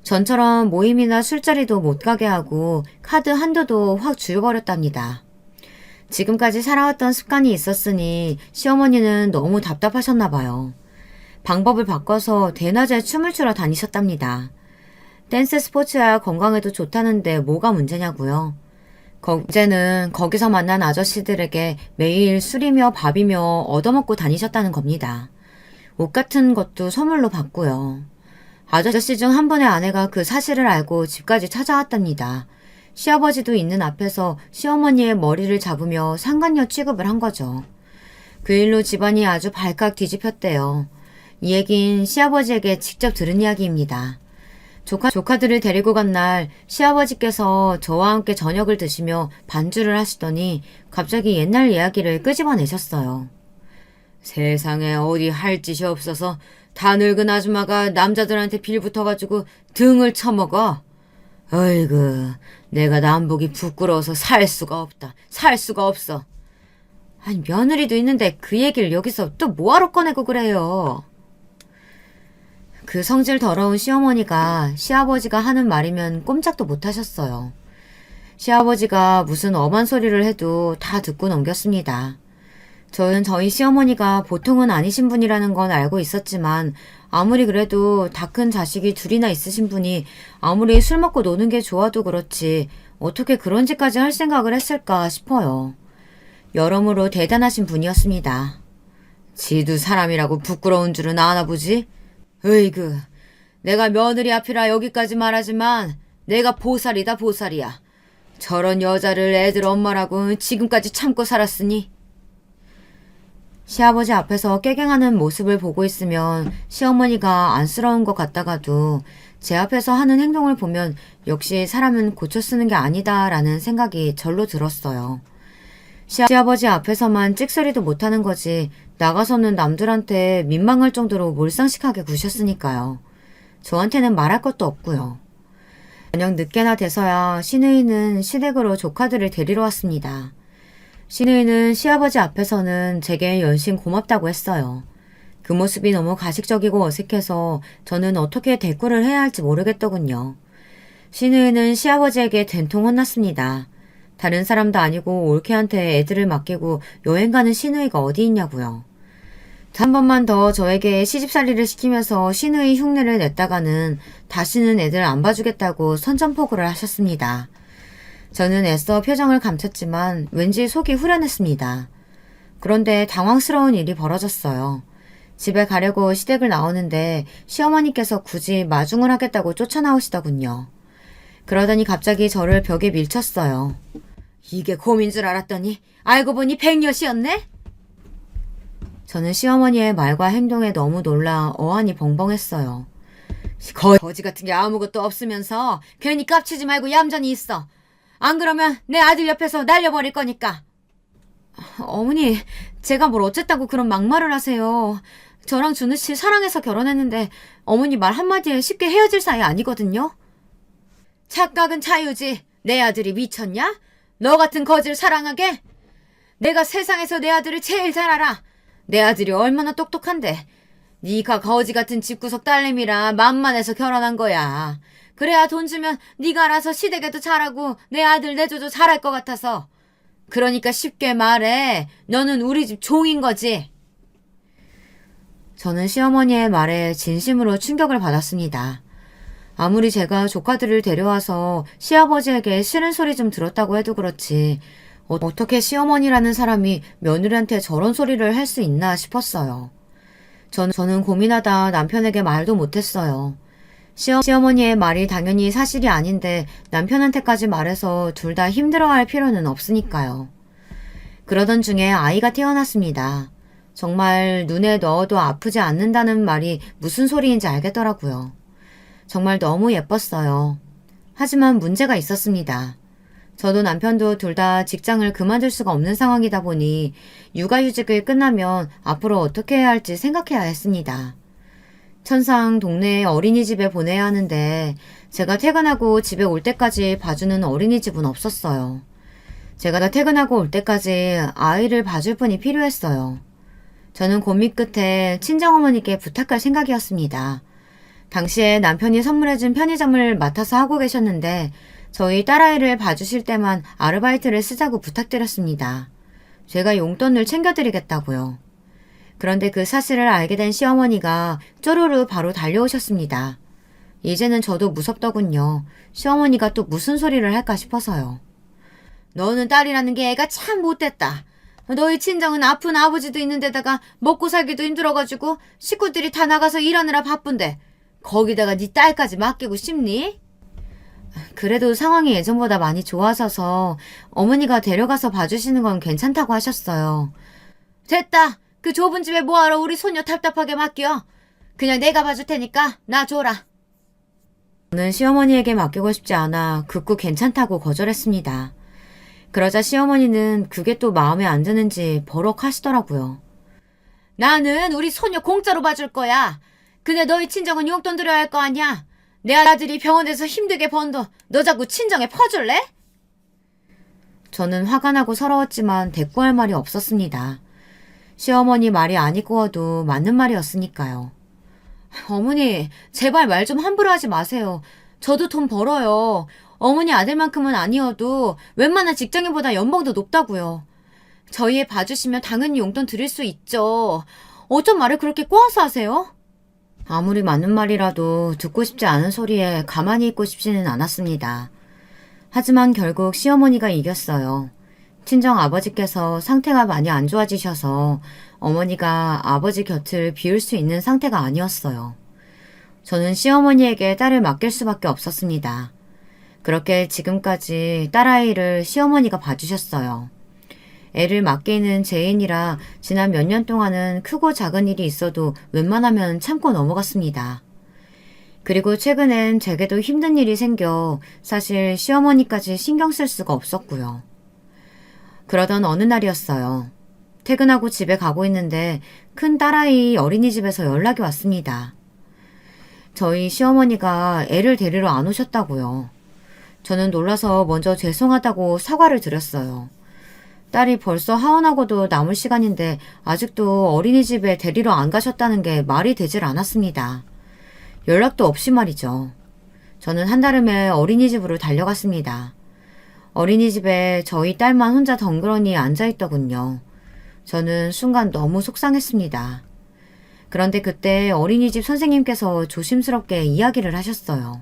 전처럼 모임이나 술자리도 못 가게 하고 카드 한도도 확 줄여버렸답니다. 지금까지 살아왔던 습관이 있었으니 시어머니는 너무 답답하셨나 봐요. 방법을 바꿔서 대낮에 춤을 추러 다니셨답니다. 댄스 스포츠야 건강에도 좋다는데 뭐가 문제냐고요. 이제는 거기서 만난 아저씨들에게 매일 술이며 밥이며 얻어먹고 다니셨다는 겁니다. 옷 같은 것도 선물로 받고요. 아저씨 중 한 분의 아내가 그 사실을 알고 집까지 찾아왔답니다. 시아버지도 있는 앞에서 시어머니의 머리를 잡으며 상간녀 취급을 한 거죠. 그 일로 집안이 아주 발칵 뒤집혔대요. 이 얘긴 시아버지에게 직접 들은 이야기입니다. 조카들을 데리고 간 날 시아버지께서 저와 함께 저녁을 드시며 반주를 하시더니 갑자기 옛날 이야기를 끄집어내셨어요. 세상에 어디 할 짓이 없어서 다 늙은 아줌마가 남자들한테 빌붙어가지고 등을 쳐먹어. 어이구, 내가 남복이 부끄러워서 살 수가 없다. 살 수가 없어. 아니 며느리도 있는데 그 얘기를 여기서 또 뭐하러 꺼내고 그래요. 그 성질 더러운 시어머니가 시아버지가 하는 말이면 꼼짝도 못하셨어요. 시아버지가 무슨 엄한 소리를 해도 다 듣고 넘겼습니다. 저는 저희 시어머니가 보통은 아니신 분이라는 건 알고 있었지만 아무리 그래도 다 큰 자식이 둘이나 있으신 분이 아무리 술 먹고 노는 게 좋아도 그렇지 어떻게 그런 짓까지 할 생각을 했을까 싶어요. 여러모로 대단하신 분이었습니다. 지도 사람이라고 부끄러운 줄은 아나 보지? 으이그, 내가 며느리 앞이라 여기까지 말하지만 내가 보살이다 보살이야. 저런 여자를 애들 엄마라고 지금까지 참고 살았으니. 시아버지 앞에서 깨갱하는 모습을 보고 있으면 시어머니가 안쓰러운 것 같다가도 제 앞에서 하는 행동을 보면 역시 사람은 고쳐 쓰는 게 아니다라는 생각이 절로 들었어요. 시아버지 앞에서만 찍소리도 못하는 거지 나가서는 남들한테 민망할 정도로 몰상식하게 구셨으니까요. 저한테는 말할 것도 없고요. 저녁 늦게나 돼서야 신우이는 시댁으로 조카들을 데리러 왔습니다. 신우이는 시아버지 앞에서는 제게 연신 고맙다고 했어요. 그 모습이 너무 가식적이고 어색해서 저는 어떻게 대꾸를 해야 할지 모르겠더군요. 신우이는 시아버지에게 된통 혼났습니다. 다른 사람도 아니고 올케한테 애들을 맡기고 여행 가는 신우이가 어디 있냐고요. 한 번만 더 저에게 시집살이를 시키면서 신우이 흉내를 냈다가는 다시는 애들 안 봐주겠다고 선전포고를 하셨습니다. 저는 애써 표정을 감췄지만 왠지 속이 후련했습니다. 그런데 당황스러운 일이 벌어졌어요. 집에 가려고 시댁을 나오는데 시어머니께서 굳이 마중을 하겠다고 쫓아나오시더군요. 그러더니 갑자기 저를 벽에 밀쳤어요. 이게 곰인 줄 알았더니 알고 보니 백녀시였네? 저는 시어머니의 말과 행동에 너무 놀라 어안이 벙벙했어요. 거지 같은 게 아무것도 없으면서 괜히 깝치지 말고 얌전히 있어. 안 그러면 내 아들 옆에서 날려버릴 거니까. 어머니, 제가 뭘 어쨌다고 그런 막말을 하세요. 저랑 준우 씨 사랑해서 결혼했는데 어머니 말 한마디에 쉽게 헤어질 사이 아니거든요. 착각은 자유지. 내 아들이 미쳤냐? 너 같은 거지를 사랑하게? 내가 세상에서 내 아들을 제일 잘 알아. 내 아들이 얼마나 똑똑한데. 네가 거지 같은 집구석 딸내미라 만만해서 결혼한 거야. 그래야 돈 주면 네가 알아서 시댁에도 잘하고 내 아들 내줘도 잘할 것 같아서. 그러니까 쉽게 말해. 너는 우리 집 종인 거지. 저는 시어머니의 말에 진심으로 충격을 받았습니다. 아무리 제가 조카들을 데려와서 시아버지에게 싫은 소리 좀 들었다고 해도 그렇지 어떻게 시어머니라는 사람이 며느리한테 저런 소리를 할 수 있나 싶었어요. 저는 고민하다 남편에게 말도 못했어요. 시어머니의 말이 당연히 사실이 아닌데 남편한테까지 말해서 둘 다 힘들어할 필요는 없으니까요. 그러던 중에 아이가 태어났습니다. 정말 눈에 넣어도 아프지 않는다는 말이 무슨 소리인지 알겠더라고요. 정말 너무 예뻤어요. 하지만 문제가 있었습니다. 저도 남편도 둘 다 직장을 그만둘 수가 없는 상황이다 보니 육아휴직을 끝나면 앞으로 어떻게 해야 할지 생각해야 했습니다. 천상 동네 어린이집에 보내야 하는데 제가 퇴근하고 집에 올 때까지 봐주는 어린이집은 없었어요. 제가 다 퇴근하고 올 때까지 아이를 봐줄 분이 필요했어요. 저는 고민 끝에 친정어머니께 부탁할 생각이었습니다. 당시에 남편이 선물해준 편의점을 맡아서 하고 계셨는데 저희 딸아이를 봐주실 때만 아르바이트를 쓰자고 부탁드렸습니다. 제가 용돈을 챙겨드리겠다고요. 그런데 그 사실을 알게 된 시어머니가 쪼르르 바로 달려오셨습니다. 이제는 저도 무섭더군요. 시어머니가 또 무슨 소리를 할까 싶어서요. 너는 딸이라는 게 애가 참 못됐다. 너희 친정은 아픈 아버지도 있는데다가 먹고 살기도 힘들어가지고 식구들이 다 나가서 일하느라 바쁜데 거기다가 네 딸까지 맡기고 싶니? 그래도 상황이 예전보다 많이 좋아져서 어머니가 데려가서 봐주시는 건 괜찮다고 하셨어요. 됐다. 그 좁은 집에 뭐하러 우리 손녀 답답하게 맡겨. 그냥 내가 봐줄 테니까 나 줘라. 저는 시어머니에게 맡기고 싶지 않아 극구 괜찮다고 거절했습니다. 그러자 시어머니는 그게 또 마음에 안 드는지 버럭 하시더라고요. 나는 우리 손녀 공짜로 봐줄 거야. 근데 너희 친정은 용돈 드려야 할 거 아니야. 내 아들이 병원에서 힘들게 번 돈 너 자꾸 친정에 퍼줄래? 저는 화가 나고 서러웠지만 대꾸할 말이 없었습니다. 시어머니 말이 안 이꾸어도 맞는 말이었으니까요. 어머니, 제발 말 좀 함부로 하지 마세요. 저도 돈 벌어요. 어머니 아들만큼은 아니어도 웬만한 직장인보다 연봉도 높다고요. 저희 애 봐주시면 당연히 용돈 드릴 수 있죠. 어쩜 말을 그렇게 꼬아서 하세요? 아무리 맞는 말이라도 듣고 싶지 않은 소리에 가만히 있고 싶지는 않았습니다. 하지만 결국 시어머니가 이겼어요. 친정 아버지께서 상태가 많이 안 좋아지셔서 어머니가 아버지 곁을 비울 수 있는 상태가 아니었어요. 저는 시어머니에게 딸을 맡길 수밖에 없었습니다. 그렇게 지금까지 딸아이를 시어머니가 봐주셨어요. 애를 맡기는 제인이라 지난 몇 년 동안은 크고 작은 일이 있어도 웬만하면 참고 넘어갔습니다. 그리고 최근엔 제게도 힘든 일이 생겨 사실 시어머니까지 신경 쓸 수가 없었고요. 그러던 어느 날이었어요. 퇴근하고 집에 가고 있는데 큰 딸아이 어린이집에서 연락이 왔습니다. 저희 시어머니가 애를 데리러 안 오셨다고요. 저는 놀라서 먼저 죄송하다고 사과를 드렸어요. 딸이 벌써 하원하고도 남을 시간인데 아직도 어린이집에 데리러 안 가셨다는 게 말이 되질 않았습니다. 연락도 없이 말이죠. 저는 한달음에 어린이집으로 달려갔습니다. 어린이집에 저희 딸만 혼자 덩그러니 앉아있더군요. 저는 순간 너무 속상했습니다. 그런데 그때 어린이집 선생님께서 조심스럽게 이야기를 하셨어요.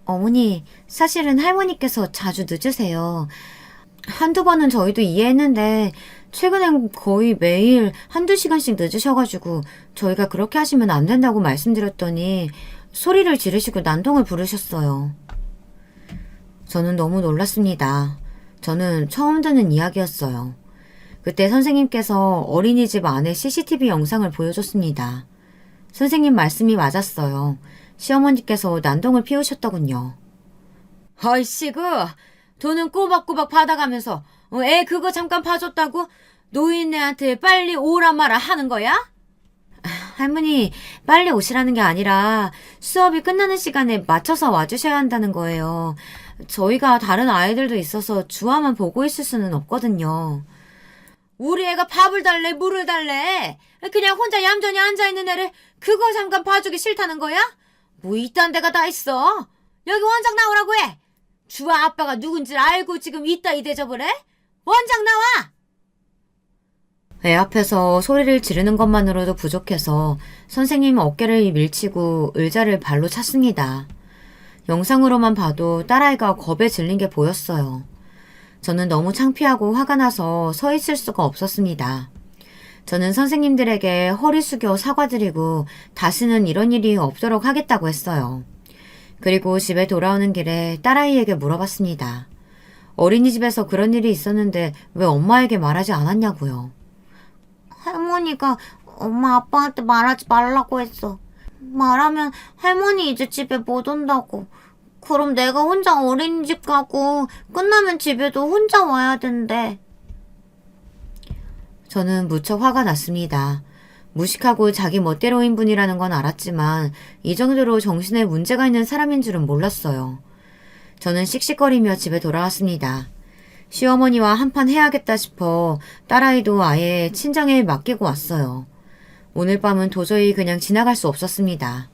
어머니, 사실은 할머니께서 자주 늦으세요. 한두 번은 저희도 이해했는데 최근엔 거의 매일 한두 시간씩 늦으셔가지고 저희가 그렇게 하시면 안 된다고 말씀드렸더니 소리를 지르시고 난동을 부르셨어요. 저는 너무 놀랐습니다. 저는 처음 듣는 이야기였어요. 그때 선생님께서 어린이집 안에 CCTV 영상을 보여줬습니다. 선생님 말씀이 맞았어요. 시어머니께서 난동을 피우셨더군요. 아이씨구, 돈은 꼬박꼬박 받아가면서 애 그거 잠깐 봐줬다고 노인네한테 빨리 오라 마라 하는 거야? 할머니, 빨리 오시라는 게 아니라 수업이 끝나는 시간에 맞춰서 와주셔야 한다는 거예요. 저희가 다른 아이들도 있어서 주화만 보고 있을 수는 없거든요. 우리 애가 밥을 달래 물을 달래 그냥 혼자 얌전히 앉아있는 애를 그거 잠깐 봐주기 싫다는 거야? 뭐 이딴 데가 다 있어. 여기 원장 나오라고 해. 주아 아빠가 누군지 알고 지금 이따 이 대접을 해? 원장 나와! 애 앞에서 소리를 지르는 것만으로도 부족해서 선생님 어깨를 밀치고 의자를 발로 찼습니다. 영상으로만 봐도 딸아이가 겁에 질린 게 보였어요. 저는 너무 창피하고 화가 나서 서 있을 수가 없었습니다. 저는 선생님들에게 허리 숙여 사과드리고 다시는 이런 일이 없도록 하겠다고 했어요. 그리고 집에 돌아오는 길에 딸아이에게 물어봤습니다. 어린이집에서 그런 일이 있었는데 왜 엄마에게 말하지 않았냐고요. 할머니가 엄마 아빠한테 말하지 말라고 했어. 말하면 할머니 이제 집에 못 온다고. 그럼 내가 혼자 어린이집 가고 끝나면 집에도 혼자 와야 된대. 저는 무척 화가 났습니다. 무식하고 자기 멋대로인 분이라는 건 알았지만 이 정도로 정신에 문제가 있는 사람인 줄은 몰랐어요. 저는 씩씩거리며 집에 돌아왔습니다. 시어머니와 한판 해야겠다 싶어 딸아이도 아예 친정에 맡기고 왔어요. 오늘 밤은 도저히 그냥 지나갈 수 없었습니다.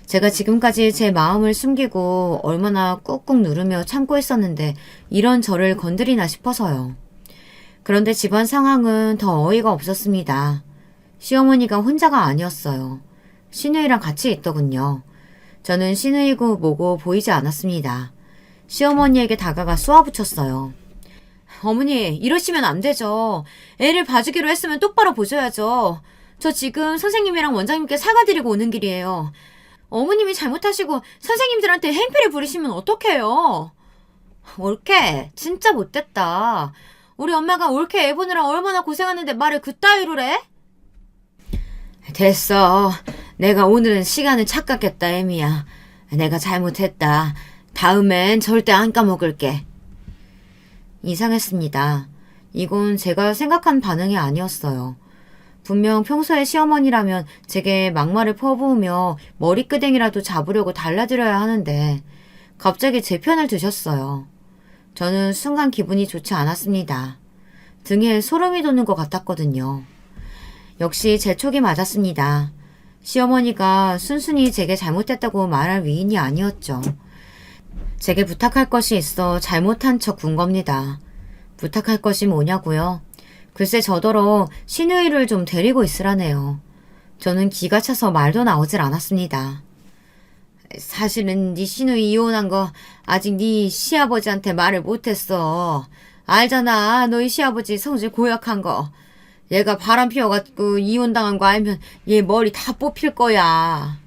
제가 지금까지 제 마음을 숨기고 얼마나 꾹꾹 누르며 참고 있었는데 이런 저를 건드리나 싶어서요. 그런데 집안 상황은 더 어이가 없었습니다. 시어머니가 혼자가 아니었어요. 시누이랑 같이 있더군요. 저는 시누이고 뭐고 보이지 않았습니다. 시어머니에게 다가가 쏘아붙였어요. 어머니, 이러시면 안 되죠. 애를 봐주기로 했으면 똑바로 보셔야죠. 저 지금 선생님이랑 원장님께 사과드리고 오는 길이에요. 어머님이 잘못하시고 선생님들한테 행패를 부리시면 어떡해요? 올케, 진짜 못됐다. 우리 엄마가 올케 애 보느라 얼마나 고생하는데 말을 그따위로 해? 됐어. 내가 오늘은 시간을 착각했다, 애미야. 내가 잘못했다. 다음엔 절대 안 까먹을게. 이상했습니다. 이건 제가 생각한 반응이 아니었어요. 분명 평소에 시어머니라면 제게 막말을 퍼부으며 머리끄댕이라도 잡으려고 달라드려야 하는데 갑자기 제 편을 드셨어요. 저는 순간 기분이 좋지 않았습니다. 등에 소름이 돋는 것 같았거든요. 역시 제 촉이 맞았습니다. 시어머니가 순순히 제게 잘못했다고 말할 위인이 아니었죠. 제게 부탁할 것이 있어 잘못한 척 군 겁니다. 부탁할 것이 뭐냐고요? 글쎄 저더러 시누이를 좀 데리고 있으라네요. 저는 기가 차서 말도 나오질 않았습니다. 사실은 네 시누이 이혼한 거 아직 네 시아버지한테 말을 못했어. 알잖아, 너희 시아버지 성질 고약한 거. 얘가 바람 피워갖고 이혼당한 거 알면 얘 머리 다 뽑힐 거야.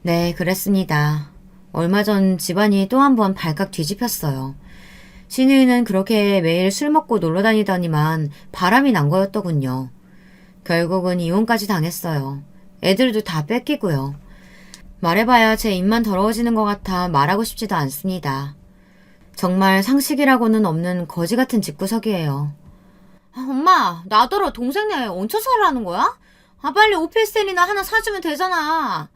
네, 그랬습니다. 얼마 전 집안이 또 한 번 발칵 뒤집혔어요. 시누이는 그렇게 매일 술 먹고 놀러 다니더니만 바람이 난 거였더군요. 결국은 이혼까지 당했어요. 애들도 다 뺏기고요. 말해봐야 제 입만 더러워지는 것 같아 말하고 싶지도 않습니다. 정말 상식이라고는 없는 거지 같은 집구석이에요. 엄마, 나더러 동생네 얹혀 살라는 거야? 빨리 오피스텔이나 하나 사주면 되잖아.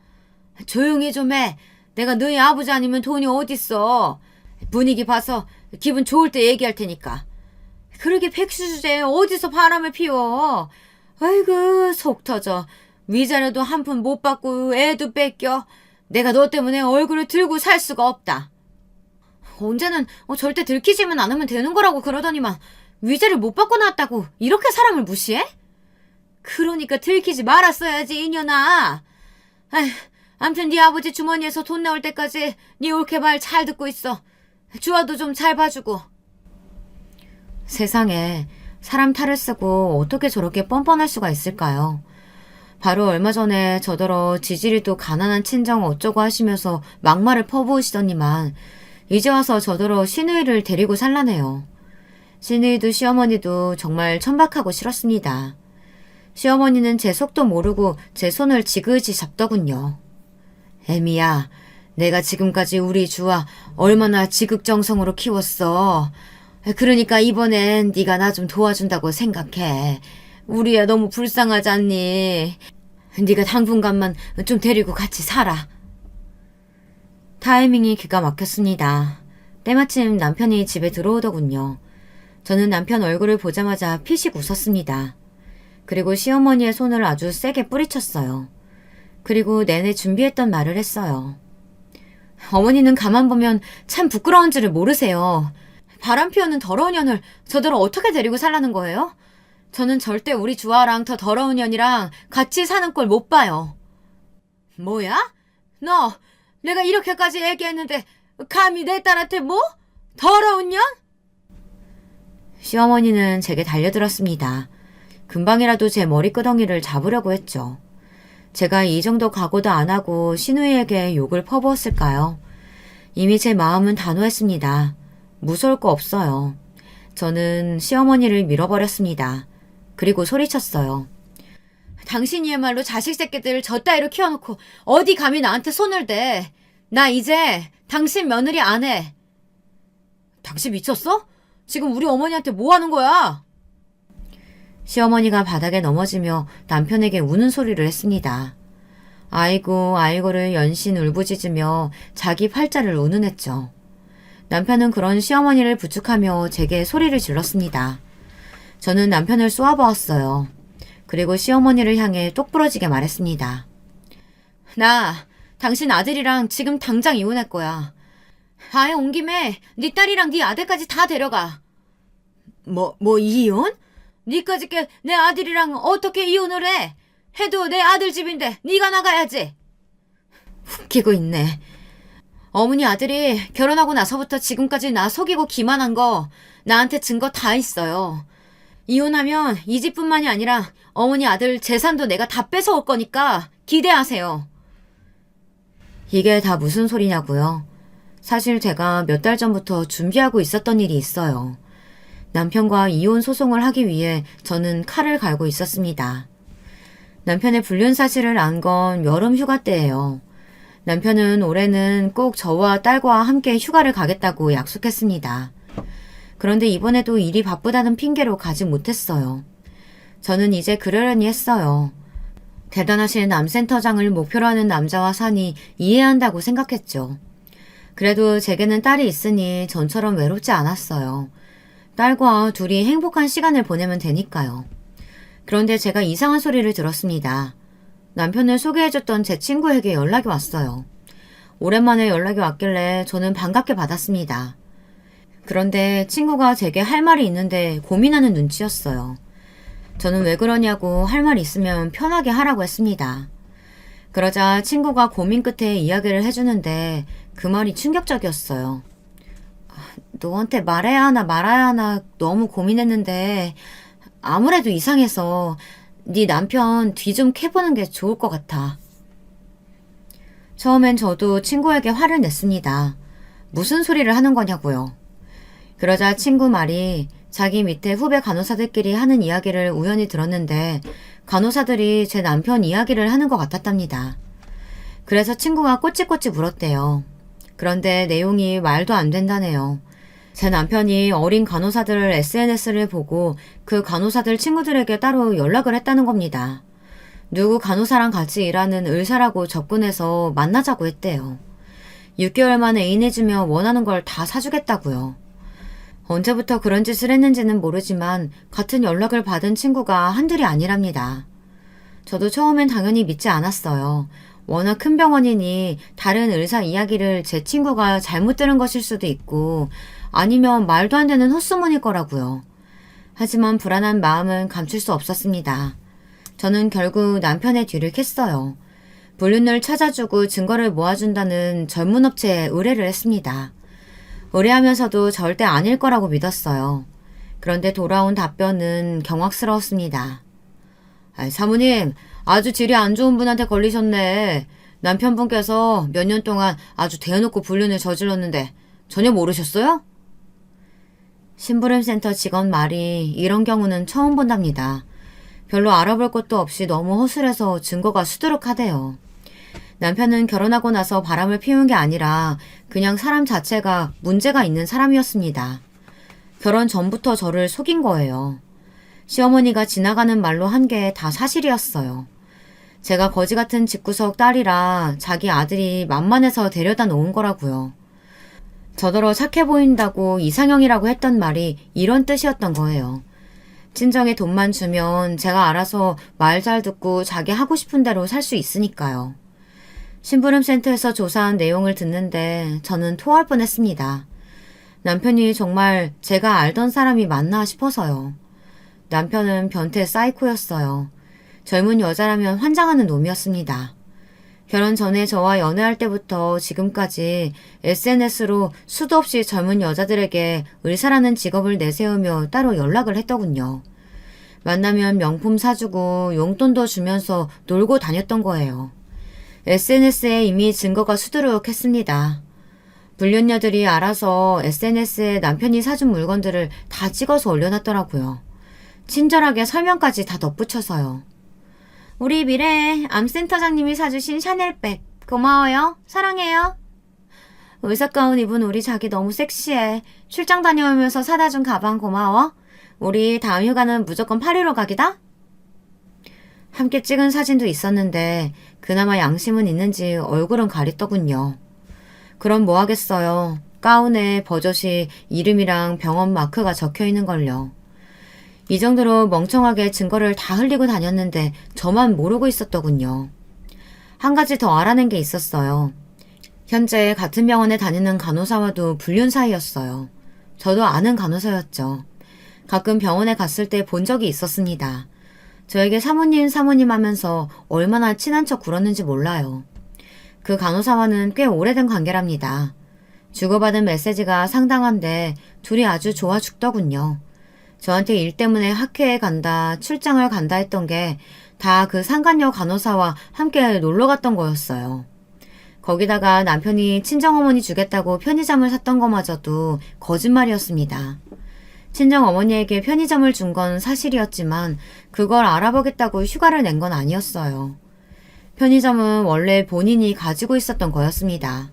조용히 좀 해. 내가 너희 아버지 아니면 돈이 어딨어. 분위기 봐서 기분 좋을 때 얘기할 테니까. 그러게 백수 주제에 어디서 바람을 피워. 아이고 속 터져. 위자료도 한 푼 못 받고 애도 뺏겨. 내가 너 때문에 얼굴을 들고 살 수가 없다. 언제는 절대 들키지만 않으면 되는 거라고 그러더니만 위자료 못 받고 나왔다고 이렇게 사람을 무시해? 그러니까 들키지 말았어야지 이년아. 아휴, 암튼 네 아버지 주머니에서 돈 나올 때까지 네 옳게 말 잘 듣고 있어. 주아도 좀 잘 봐주고. 세상에 사람 탈을 쓰고 어떻게 저렇게 뻔뻔할 수가 있을까요? 바로 얼마 전에 저더러 지지리도 가난한 친정 어쩌고 하시면서 막말을 퍼부으시더니만 이제 와서 저더러 시누이를 데리고 살라네요. 시누이도 시어머니도 정말 천박하고 싫었습니다. 시어머니는 제 속도 모르고 제 손을 지그시 잡더군요. 애미야, 내가 지금까지 우리 주아 얼마나 지극정성으로 키웠어. 그러니까 이번엔 네가 나 좀 도와준다고 생각해. 우리 애 너무 불쌍하지 않니? 네가 당분간만 좀 데리고 같이 살아. 타이밍이 기가 막혔습니다. 때마침 남편이 집에 들어오더군요. 저는 남편 얼굴을 보자마자 피식 웃었습니다. 그리고 시어머니의 손을 아주 세게 뿌리쳤어요. 그리고 내내 준비했던 말을 했어요. 어머니는 가만 보면 참 부끄러운 줄을 모르세요. 바람 피우는 더러운 년을 저더러 어떻게 데리고 살라는 거예요? 저는 절대 우리 주아랑 더 더러운 년이랑 같이 사는 꼴 못 봐요. 뭐야? 너 내가 이렇게까지 얘기했는데 감히 내 딸한테 뭐? 더러운 년? 시어머니는 제게 달려들었습니다. 금방이라도 제 머리끄덩이를 잡으려고 했죠. 제가 이 정도 각오도 안 하고 시누이에게 욕을 퍼부었을까요? 이미 제 마음은 단호했습니다. 무서울 거 없어요. 저는 시어머니를 밀어버렸습니다. 그리고 소리쳤어요. 당신이야말로 자식 새끼들 저 따위로 키워놓고 어디 감히 나한테 손을 대. 나 이제 당신 며느리 안 해. 당신 미쳤어? 지금 우리 어머니한테 뭐 하는 거야? 시어머니가 바닥에 넘어지며 남편에게 우는 소리를 했습니다. 아이고 아이고를 연신 울부짖으며 자기 팔자를 운운했죠. 남편은 그런 시어머니를 부축하며 제게 소리를 질렀습니다. 저는 남편을 쏘아보았어요. 그리고 시어머니를 향해 똑부러지게 말했습니다. 나 당신 아들이랑 지금 당장 이혼할 거야. 아예 온 김에 네 딸이랑 네 아들까지 다 데려가. 뭐 이혼? 니까짓 게 내 아들이랑 어떻게 이혼을 해? 해도 내 아들 집인데 네가 나가야지. 웃기고 있네. 어머니 아들이 결혼하고 나서부터 지금까지 나 속이고 기만한 거 나한테 증거 다 있어요. 이혼하면 이 집뿐만이 아니라 어머니 아들 재산도 내가 다 뺏어올 거니까 기대하세요. 이게 다 무슨 소리냐고요? 사실 제가 몇 달 전부터 준비하고 있었던 일이 있어요. 남편과 이혼 소송을 하기 위해 저는 칼을 갈고 있었습니다. 남편의 불륜 사실을 안 건 여름 휴가 때예요. 남편은 올해는 꼭 저와 딸과 함께 휴가를 가겠다고 약속했습니다. 그런데 이번에도 일이 바쁘다는 핑계로 가지 못했어요. 저는 이제 그러려니 했어요. 대단하신 남센터장을 목표로 하는 남자와 사니 이해한다고 생각했죠. 그래도 제게는 딸이 있으니 전처럼 외롭지 않았어요. 딸과 둘이 행복한 시간을 보내면 되니까요. 그런데 제가 이상한 소리를 들었습니다. 남편을 소개해줬던 제 친구에게 연락이 왔어요. 오랜만에 연락이 왔길래 저는 반갑게 받았습니다. 그런데 친구가 제게 할 말이 있는데 고민하는 눈치였어요. 저는 왜 그러냐고 할 말 있으면 편하게 하라고 했습니다. 그러자 친구가 고민 끝에 이야기를 해주는데 그 말이 충격적이었어요. 너한테 말해야 하나 말아야 하나 너무 고민했는데 아무래도 이상해서 네 남편 뒤 좀 캐보는 게 좋을 것 같아. 처음엔 저도 친구에게 화를 냈습니다. 무슨 소리를 하는 거냐고요. 그러자 친구 말이 자기 밑에 후배 간호사들끼리 하는 이야기를 우연히 들었는데 간호사들이 제 남편 이야기를 하는 것 같았답니다. 그래서 친구가 꼬치꼬치 물었대요. 그런데 내용이 말도 안 된다네요. 제 남편이 어린 간호사들 SNS를 보고 그 간호사들 친구들에게 따로 연락을 했다는 겁니다. 누구 간호사랑 같이 일하는 의사라고 접근해서 만나자고 했대요. 6개월 만에 애인해주며 원하는 걸 다 사주겠다고요. 언제부터 그런 짓을 했는지는 모르지만 같은 연락을 받은 친구가 한둘이 아니랍니다. 저도 처음엔 당연히 믿지 않았어요. 워낙 큰 병원이니 다른 의사 이야기를 제 친구가 잘못 들은 것일 수도 있고 아니면 말도 안 되는 헛소문일 거라고요. 하지만 불안한 마음은 감출 수 없었습니다. 저는 결국 남편의 뒤를 캤어요. 불륜을 찾아주고 증거를 모아준다는 전문 업체에 의뢰를 했습니다. 의뢰하면서도 절대 아닐 거라고 믿었어요. 그런데 돌아온 답변은 경악스러웠습니다. 사모님, 아주 질이 안 좋은 분한테 걸리셨네. 남편분께서 몇 년 동안 아주 대놓고 불륜을 저질렀는데 전혀 모르셨어요? 심부름센터 직원 말이 이런 경우는 처음 본답니다. 별로 알아볼 것도 없이 너무 허술해서 증거가 수두룩하대요. 남편은 결혼하고 나서 바람을 피운 게 아니라 그냥 사람 자체가 문제가 있는 사람이었습니다. 결혼 전부터 저를 속인 거예요. 시어머니가 지나가는 말로 한 게 다 사실이었어요. 제가 거지 같은 집구석 딸이라 자기 아들이 만만해서 데려다 놓은 거라고요. 저더러 착해 보인다고 이상형이라고 했던 말이 이런 뜻이었던 거예요. 친정에 돈만 주면 제가 알아서 말 잘 듣고 자기 하고 싶은 대로 살 수 있으니까요. 심부름센터에서 조사한 내용을 듣는데 저는 토할 뻔했습니다. 남편이 정말 제가 알던 사람이 맞나 싶어서요. 남편은 변태 사이코였어요. 젊은 여자라면 환장하는 놈이었습니다. 결혼 전에 저와 연애할 때부터 지금까지 SNS로 수도 없이 젊은 여자들에게 의사라는 직업을 내세우며 따로 연락을 했더군요. 만나면 명품 사주고 용돈도 주면서 놀고 다녔던 거예요. SNS에 이미 증거가 수두룩했습니다. 불륜녀들이 알아서 SNS에 남편이 사준 물건들을 다 찍어서 올려놨더라고요. 친절하게 설명까지 다 덧붙여서요. 우리 미래의 암센터장님이 사주신 샤넬백 고마워요. 사랑해요. 의사 가운 입은 우리 자기 너무 섹시해. 출장 다녀오면서 사다 준 가방 고마워. 우리 다음 휴가는 무조건 파리로 가기다. 함께 찍은 사진도 있었는데 그나마 양심은 있는지 얼굴은 가렸더군요. 그럼 뭐 하겠어요. 가운에 버젓이 이름이랑 병원 마크가 적혀 있는걸요. 이 정도로 멍청하게 증거를 다 흘리고 다녔는데 저만 모르고 있었더군요. 한 가지 더 알아낸 게 있었어요. 현재 같은 병원에 다니는 간호사와도 불륜 사이였어요. 저도 아는 간호사였죠. 가끔 병원에 갔을 때 본 적이 있었습니다. 저에게 사모님 하면서 얼마나 친한 척 굴었는지 몰라요. 그 간호사와는 꽤 오래된 관계랍니다. 주고받은 메시지가 상당한데 둘이 아주 좋아 죽더군요. 저한테 일 때문에 학회에 간다, 출장을 간다 했던 게 다 그 상간녀 간호사와 함께 놀러 갔던 거였어요. 거기다가 남편이 친정어머니 주겠다고 편의점을 샀던 거마저도 거짓말이었습니다. 친정어머니에게 편의점을 준 건 사실이었지만 그걸 알아보겠다고 휴가를 낸 건 아니었어요. 편의점은 원래 본인이 가지고 있었던 거였습니다.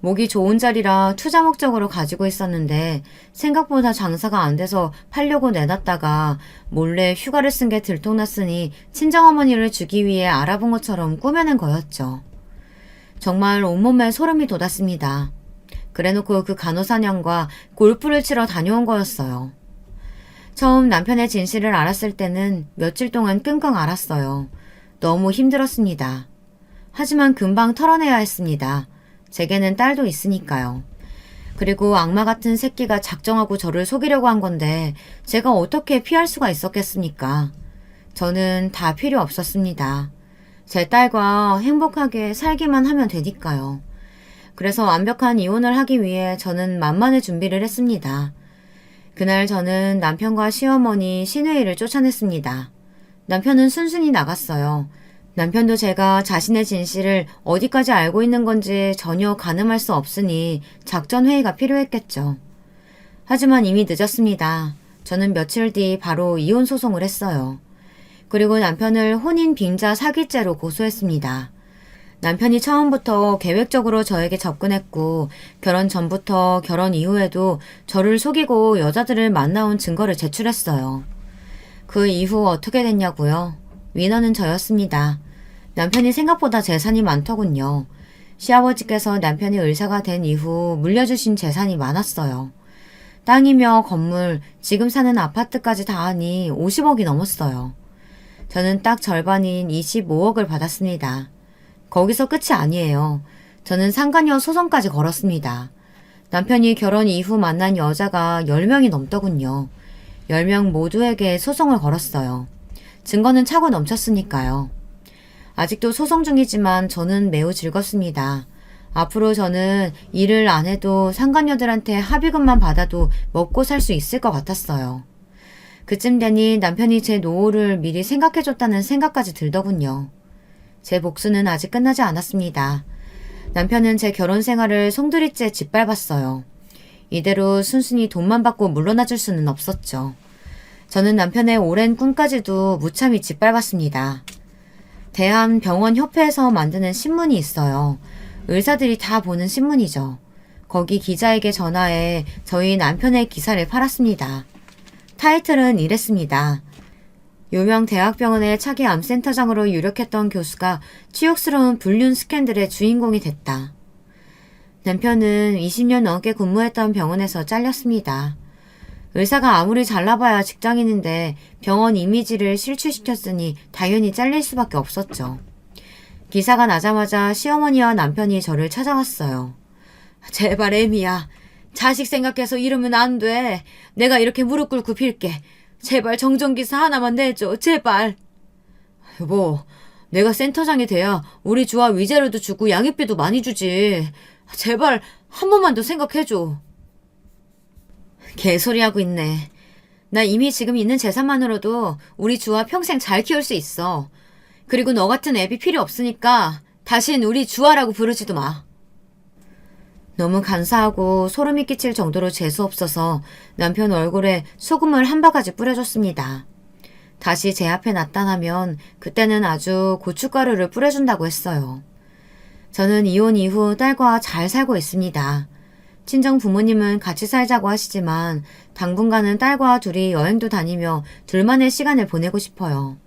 목이 좋은 자리라 투자 목적으로 가지고 있었는데 생각보다 장사가 안 돼서 팔려고 내놨다가 몰래 휴가를 쓴 게 들통났으니 친정어머니를 주기 위해 알아본 것처럼 꾸며낸 거였죠. 정말 온몸에 소름이 돋았습니다. 그래놓고 그 간호사냥과 골프를 치러 다녀온 거였어요. 처음 남편의 진실을 알았을 때는 며칠 동안 끙끙 앓았어요. 너무 힘들었습니다. 하지만 금방 털어내야 했습니다. 제게는 딸도 있으니까요. 그리고 악마 같은 새끼가 작정하고 저를 속이려고 한 건데 제가 어떻게 피할 수가 있었겠습니까? 저는 다 필요 없었습니다. 제 딸과 행복하게 살기만 하면 되니까요. 그래서 완벽한 이혼을 하기 위해 저는 만만의 준비를 했습니다. 그날 저는 남편과 시어머니, 시누이를 쫓아냈습니다. 남편은 순순히 나갔어요. 남편도 제가 자신의 진실을 어디까지 알고 있는 건지 전혀 가늠할 수 없으니 작전회의가 필요했겠죠. 하지만 이미 늦었습니다. 저는 며칠 뒤 바로 이혼 소송을 했어요. 그리고 남편을 혼인 빙자 사기죄로 고소했습니다. 남편이 처음부터 계획적으로 저에게 접근했고 결혼 전부터 결혼 이후에도 저를 속이고 여자들을 만나온 증거를 제출했어요. 그 이후 어떻게 됐냐고요? 위너는 저였습니다. 남편이 생각보다 재산이 많더군요. 시아버지께서 남편이 의사가 된 이후 물려주신 재산이 많았어요. 땅이며 건물, 지금 사는 아파트까지 다 하니 50억이 넘었어요. 저는 딱 절반인 25억을 받았습니다. 거기서 끝이 아니에요. 저는 상간녀 소송까지 걸었습니다. 남편이 결혼 이후 만난 여자가 10명이 넘더군요. 10명 모두에게 소송을 걸었어요. 증거는 차고 넘쳤으니까요. 아직도 소송 중이지만 저는 매우 즐겁습니다. 앞으로 저는 일을 안 해도 상간녀들한테 합의금만 받아도 먹고 살 수 있을 것 같았어요. 그쯤 되니 남편이 제 노후를 미리 생각해줬다는 생각까지 들더군요. 제 복수는 아직 끝나지 않았습니다. 남편은 제 결혼 생활을 송두리째 짓밟았어요. 이대로 순순히 돈만 받고 물러나줄 수는 없었죠. 저는 남편의 오랜 꿈까지도 무참히 짓밟았습니다. 대한병원협회에서 만드는 신문이 있어요. 의사들이 다 보는 신문이죠. 거기 기자에게 전화해 저희 남편의 기사를 팔았습니다. 타이틀은 이랬습니다. 유명 대학병원의 차기 암센터장으로 유력했던 교수가 치욕스러운 불륜 스캔들의 주인공이 됐다. 남편은 20년 넘게 근무했던 병원에서 잘렸습니다. 의사가 아무리 잘나봐야 직장인인데 병원 이미지를 실추시켰으니 당연히 잘릴 수밖에 없었죠. 기사가 나자마자 시어머니와 남편이 저를 찾아왔어요. 제발 애미야. 자식 생각해서 이러면 안 돼. 내가 이렇게 무릎 꿇고 빌게. 제발 정전기사 하나만 내줘, 제발. 여보, 내가 센터장이 돼야 우리 주아 위자료도 주고 양육비도 많이 주지. 제발 한 번만 더 생각해줘. 개소리하고 있네. 나 이미 지금 있는 재산만으로도 우리 주아 평생 잘 키울 수 있어. 그리고 너 같은 애비 필요 없으니까 다신 우리 주아라고 부르지도 마. 너무 간사하고 소름이 끼칠 정도로 재수없어서 남편 얼굴에 소금을 한 바가지 뿌려줬습니다. 다시 제 앞에 나타나면 그때는 아주 고춧가루를 뿌려준다고 했어요. 저는 이혼 이후 딸과 잘 살고 있습니다. 친정 부모님은 같이 살자고 하시지만 당분간은 딸과 둘이 여행도 다니며 둘만의 시간을 보내고 싶어요.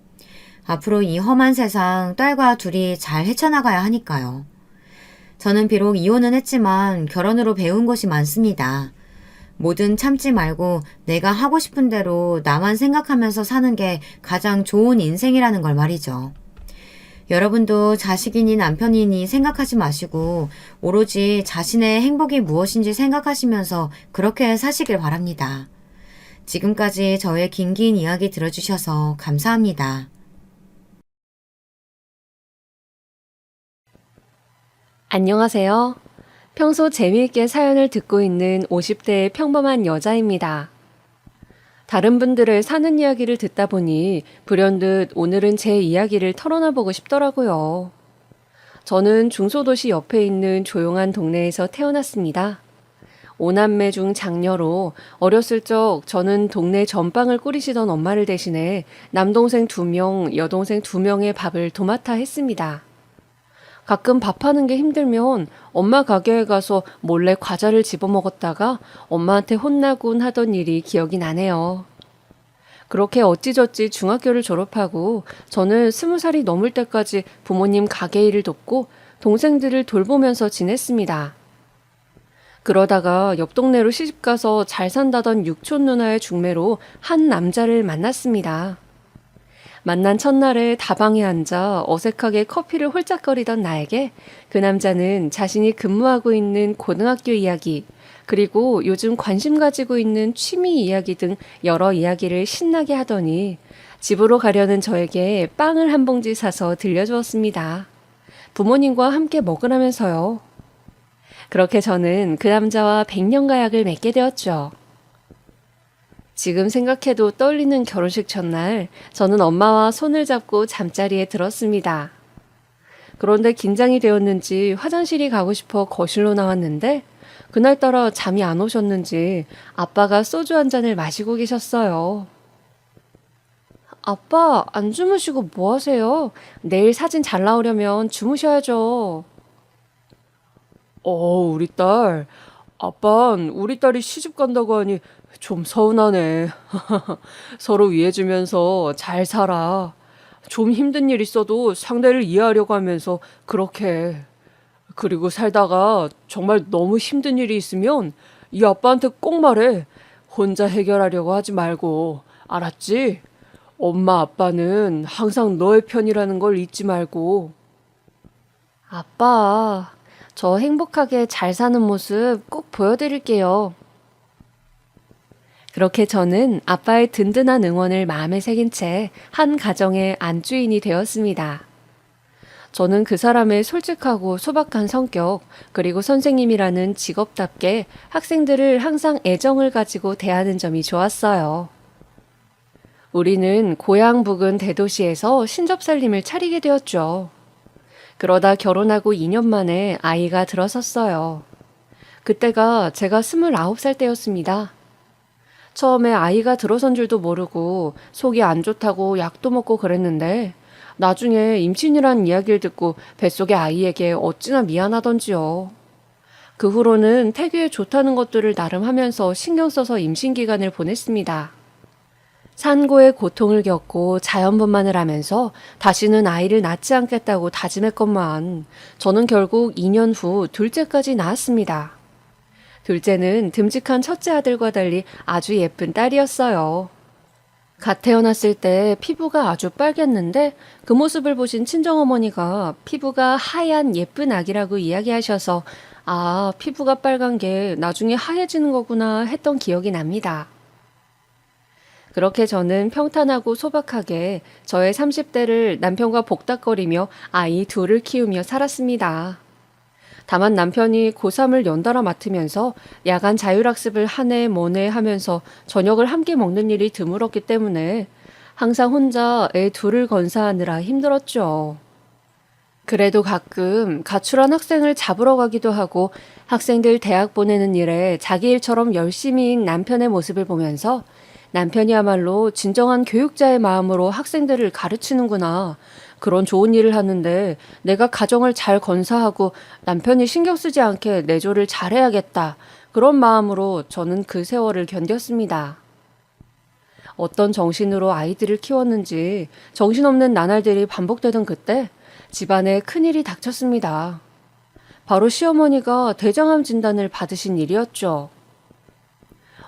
앞으로 이 험한 세상 딸과 둘이 잘 헤쳐나가야 하니까요. 저는 비록 이혼은 했지만 결혼으로 배운 것이 많습니다. 뭐든 참지 말고 내가 하고 싶은 대로 나만 생각하면서 사는 게 가장 좋은 인생이라는 걸 말이죠. 여러분도 자식이니 남편이니 생각하지 마시고 오로지 자신의 행복이 무엇인지 생각하시면서 그렇게 사시길 바랍니다. 지금까지 저의 긴 이야기 들어주셔서 감사합니다. 안녕하세요. 평소 재미있게 사연을 듣고 있는 50대의 평범한 여자입니다. 다른 분들의 사는 이야기를 듣다 보니 불현듯 오늘은 제 이야기를 털어놔보고 싶더라고요. 저는 중소도시 옆에 있는 조용한 동네에서 태어났습니다. 5남매 중 장녀로 어렸을 적 저는 동네 전방을 꾸리시던 엄마를 대신해 남동생 2명, 여동생 2명의 밥을 도맡아 했습니다. 가끔 밥하는 게 힘들면 엄마 가게에 가서 몰래 과자를 집어먹었다가 엄마한테 혼나곤 하던 일이 기억이 나네요. 그렇게 어찌저찌 중학교를 졸업하고 저는 20살이 넘을 때까지 부모님 가게 일을 돕고 동생들을 돌보면서 지냈습니다. 그러다가 옆 동네로 시집가서 잘 산다던 육촌 누나의 중매로 한 남자를 만났습니다. 만난 첫날에 다방에 앉아 어색하게 커피를 홀짝거리던 나에게 그 남자는 자신이 근무하고 있는 고등학교 이야기, 그리고 요즘 관심 가지고 있는 취미 이야기 등 여러 이야기를 신나게 하더니 집으로 가려는 저에게 빵을 한 봉지 사서 들려주었습니다. 부모님과 함께 먹으라면서요. 그렇게 저는 그 남자와 100년가 약을 맺게 되었죠. 지금 생각해도 떨리는 결혼식 전날 저는 엄마와 손을 잡고 잠자리에 들었습니다. 그런데 긴장이 되었는지 화장실이 가고 싶어 거실로 나왔는데 그날따라 잠이 안 오셨는지 아빠가 소주 한 잔을 마시고 계셨어요. 아빠, 안 주무시고 뭐 하세요? 내일 사진 잘 나오려면 주무셔야죠. 우리 딸. 아빤 우리 딸이 시집 간다고 하니 좀 서운하네. 서로 위해주면서 잘 살아. 좀 힘든 일 있어도 상대를 이해하려고 하면서 그렇게. 그리고 살다가 정말 너무 힘든 일이 있으면 이 아빠한테 꼭 말해. 혼자 해결하려고 하지 말고. 알았지? 엄마 아빠는 항상 너의 편이라는 걸 잊지 말고. 아빠, 저 행복하게 잘 사는 모습 꼭 보여드릴게요. 그렇게 저는 아빠의 든든한 응원을 마음에 새긴 채 한 가정의 안주인이 되었습니다. 저는 그 사람의 솔직하고 소박한 성격, 그리고 선생님이라는 직업답게 학생들을 항상 애정을 가지고 대하는 점이 좋았어요. 우리는 고향 부근 대도시에서 신접살림을 차리게 되었죠. 그러다 결혼하고 2년 만에 아이가 들어섰어요. 그때가 제가 29살 때였습니다. 처음에 아이가 들어선 줄도 모르고 속이 안 좋다고 약도 먹고 그랬는데 나중에 임신이란 이야기를 듣고 뱃속의 아이에게 어찌나 미안하던지요. 그 후로는 태교에 좋다는 것들을 나름 하면서 신경 써서 임신 기간을 보냈습니다. 산고의 고통을 겪고 자연분만을 하면서 다시는 아이를 낳지 않겠다고 다짐했건만 저는 결국 2년 후 둘째까지 낳았습니다. 둘째는 듬직한 첫째 아들과 달리 아주 예쁜 딸이었어요. 갓 태어났을 때 피부가 아주 빨갰는데 그 모습을 보신 친정어머니가 피부가 하얀 예쁜 아기라고 이야기하셔서 아, 피부가 빨간 게 나중에 하얘지는 거구나 했던 기억이 납니다. 그렇게 저는 평탄하고 소박하게 저의 30대를 남편과 복닥거리며 아이 둘을 키우며 살았습니다. 다만 남편이 고3을 연달아 맡으면서 야간 자율학습을 하네 뭐네 하면서 저녁을 함께 먹는 일이 드물었기 때문에 항상 혼자 애 둘을 건사하느라 힘들었죠. 그래도 가끔 가출한 학생을 잡으러 가기도 하고 학생들 대학 보내는 일에 자기 일처럼 열심히인 남편의 모습을 보면서 남편이야말로 진정한 교육자의 마음으로 학생들을 가르치는구나. 그런 좋은 일을 하는데 내가 가정을 잘 건사하고 남편이 신경 쓰지 않게 내조를 잘해야겠다. 그런 마음으로 저는 그 세월을 견뎠습니다. 어떤 정신으로 아이들을 키웠는지 정신없는 나날들이 반복되던 그때 집안에 큰일이 닥쳤습니다. 바로 시어머니가 대장암 진단을 받으신 일이었죠.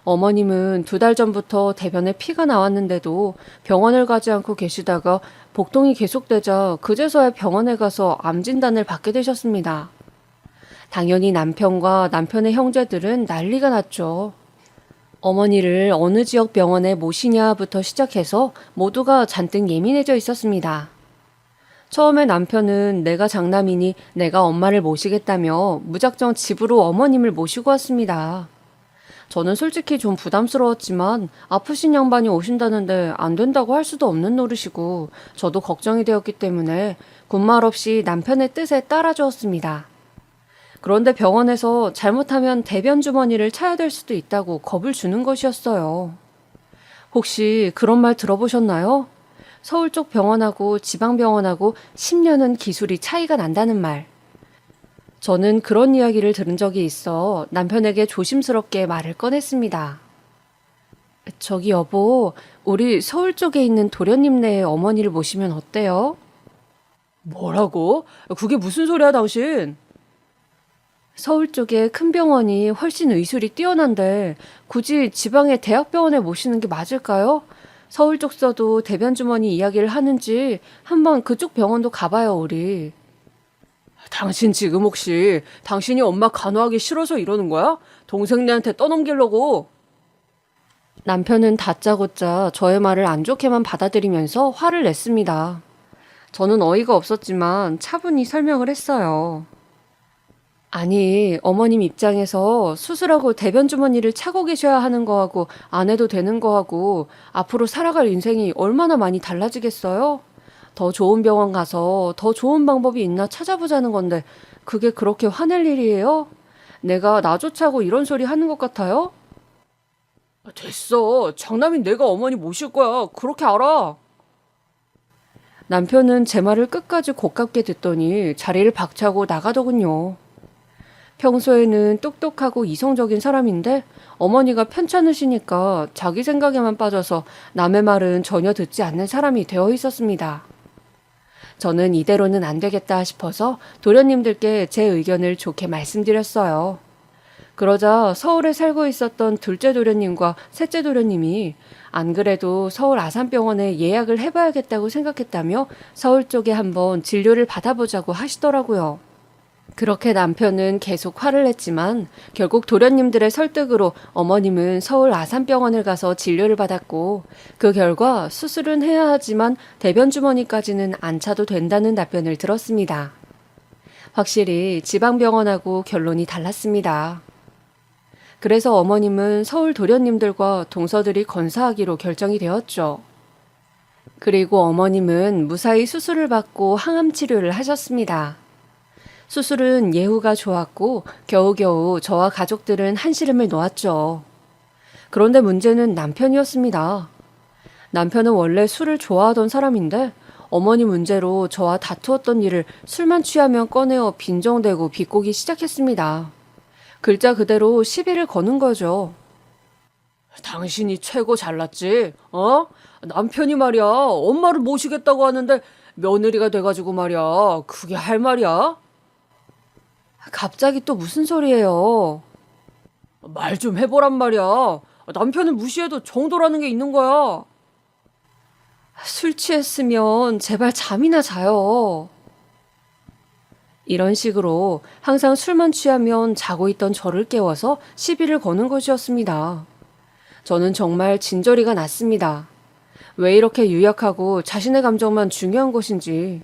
어머님은 2달 전부터 대변에 피가 나왔는데도 병원을 가지 않고 계시다가 복통이 계속되자 그제서야 병원에 가서 암 진단을 받게 되셨습니다. 당연히 남편과 남편의 형제들은 난리가 났죠. 어머니를 어느 지역 병원에 모시냐부터 시작해서 모두가 잔뜩 예민해져 있었습니다. 처음에 남편은 내가 장남이니 내가 엄마를 모시겠다며 무작정 집으로 어머님을 모시고 왔습니다. 저는 솔직히 좀 부담스러웠지만 아프신 양반이 오신다는데 안 된다고 할 수도 없는 노릇이고 저도 걱정이 되었기 때문에 군말 없이 남편의 뜻에 따라주었습니다. 그런데 병원에서 잘못하면 대변 주머니를 차야 될 수도 있다고 겁을 주는 것이었어요. 혹시 그런 말 들어보셨나요? 서울 쪽 병원하고 지방병원하고 10년은 기술이 차이가 난다는 말. 저는 그런 이야기를 들은 적이 있어 남편에게 조심스럽게 말을 꺼냈습니다. 저기 여보, 우리 서울 쪽에 있는 도련님네 어머니를 모시면 어때요? 뭐라고? 그게 무슨 소리야, 당신? 서울 쪽에 큰 병원이 훨씬 의술이 뛰어난데 굳이 지방의 대학병원에 모시는 게 맞을까요? 서울 쪽 써도 대변 주머니 이야기를 하는지 한번 그쪽 병원도 가봐요, 우리. 당신 지금 혹시 당신이 엄마 간호하기 싫어서 이러는 거야? 동생네한테 떠넘기려고? 남편은 다짜고짜 저의 말을 안 좋게만 받아들이면서 화를 냈습니다. 저는 어이가 없었지만 차분히 설명을 했어요. 아니, 어머님 입장에서 수술하고 대변 주머니를 차고 계셔야 하는 거하고 안 해도 되는 거하고 앞으로 살아갈 인생이 얼마나 많이 달라지겠어요? 더 좋은 병원 가서 더 좋은 방법이 있나 찾아보자는 건데 그게 그렇게 화낼 일이에요? 내가 나조차고 이런 소리 하는 것 같아요? 됐어. 장남인 내가 어머니 모실 거야. 그렇게 알아. 남편은 제 말을 끝까지 고깝게 듣더니 자리를 박차고 나가더군요. 평소에는 똑똑하고 이성적인 사람인데 어머니가 편찮으시니까 자기 생각에만 빠져서 남의 말은 전혀 듣지 않는 사람이 되어 있었습니다. 저는 이대로는 안 되겠다 싶어서 도련님들께 제 의견을 좋게 말씀드렸어요. 그러자 서울에 살고 있었던 둘째 도련님과 셋째 도련님이 안 그래도 서울 아산병원에 예약을 해봐야겠다고 생각했다며 서울 쪽에 한번 진료를 받아보자고 하시더라고요. 그렇게 남편은 계속 화를 냈지만 결국 도련님들의 설득으로 어머님은 서울 아산병원을 가서 진료를 받았고 그 결과 수술은 해야 하지만 대변 주머니까지는 안 차도 된다는 답변을 들었습니다. 확실히 지방병원하고 결론이 달랐습니다. 그래서 어머님은 서울 도련님들과 동서들이 건사하기로 결정이 되었죠. 그리고 어머님은 무사히 수술을 받고 항암 치료를 하셨습니다. 수술은 예후가 좋았고 겨우겨우 저와 가족들은 한시름을 놓았죠. 그런데 문제는 남편이었습니다. 남편은 원래 술을 좋아하던 사람인데 어머니 문제로 저와 다투었던 일을 술만 취하면 꺼내어 빈정대고 비꼬기 시작했습니다. 글자 그대로 시비를 거는 거죠. 당신이 최고 잘났지? 어? 남편이 말이야 엄마를 모시겠다고 하는데 며느리가 돼가지고 말이야 그게 할 말이야? 갑자기 또 무슨 소리예요? 말 좀 해보란 말이야. 남편을 무시해도 정도라는 게 있는 거야. 술 취했으면 제발 잠이나 자요. 이런 식으로 항상 술만 취하면 자고 있던 저를 깨워서 시비를 거는 것이었습니다. 저는 정말 진저리가 났습니다. 왜 이렇게 유약하고 자신의 감정만 중요한 것인지.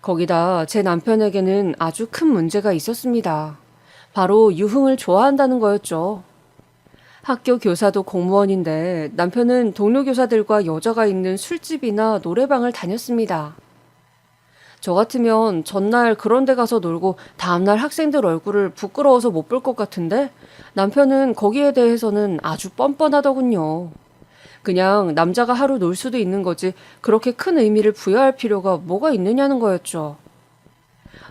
거기다 제 남편에게는 아주 큰 문제가 있었습니다. 바로 유흥을 좋아한다는 거였죠. 학교 교사도 공무원인데 남편은 동료 교사들과 여자가 있는 술집이나 노래방을 다녔습니다. 저 같으면 전날 그런 데 가서 놀고 다음날 학생들 얼굴을 부끄러워서 못 볼 것 같은데 남편은 거기에 대해서는 아주 뻔뻔하더군요. 그냥 남자가 하루 놀 수도 있는 거지 그렇게 큰 의미를 부여할 필요가 뭐가 있느냐는 거였죠.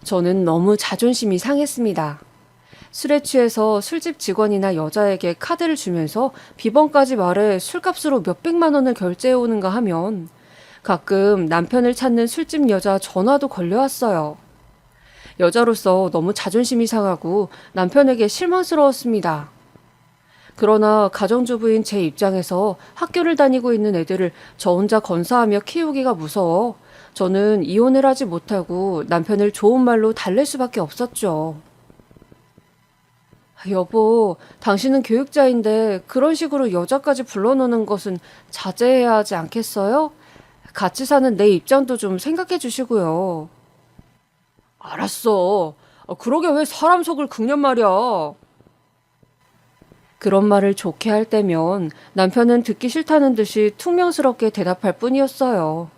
저는 너무 자존심이 상했습니다. 술에 취해서 술집 직원이나 여자에게 카드를 주면서 비번까지 말해 술값으로 몇백만 원을 결제해 오는가 하면 가끔 남편을 찾는 술집 여자 전화도 걸려왔어요. 여자로서 너무 자존심이 상하고 남편에게 실망스러웠습니다. 그러나 가정주부인 제 입장에서 학교를 다니고 있는 애들을 저 혼자 건사하며 키우기가 무서워 저는 이혼을 하지 못하고 남편을 좋은 말로 달랠 수밖에 없었죠. 여보, 당신은 교육자인데 그런 식으로 여자까지 불러놓는 것은 자제해야 하지 않겠어요? 같이 사는 내 입장도 좀 생각해 주시고요. 알았어. 그러게 왜 사람 속을 긁냔 말이야. 그런 말을 좋게 할 때면 남편은 듣기 싫다는 듯이 퉁명스럽게 대답할 뿐이었어요.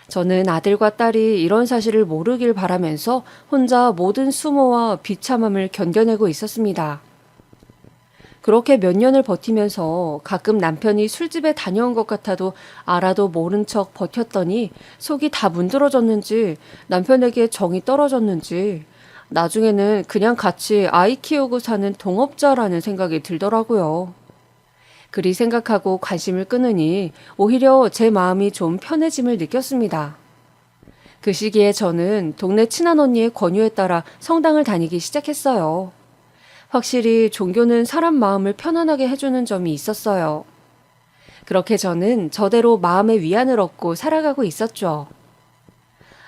저는 아들과 딸이 이런 사실을 모르길 바라면서 혼자 모든 수모와 비참함을 견뎌내고 있었습니다. 그렇게 몇 년을 버티면서 가끔 남편이 술집에 다녀온 것 같아도 알아도 모른 척 버텼더니 속이 다 문드러졌는지 남편에게 정이 떨어졌는지 나중에는 그냥 같이 아이 키우고 사는 동업자라는 생각이 들더라고요. 그리 생각하고 관심을 끊으니 오히려 제 마음이 좀 편해짐을 느꼈습니다. 그 시기에 저는 동네 친한 언니의 권유에 따라 성당을 다니기 시작했어요. 확실히 종교는 사람 마음을 편안하게 해주는 점이 있었어요. 그렇게 저는 저대로 마음의 위안을 얻고 살아가고 있었죠.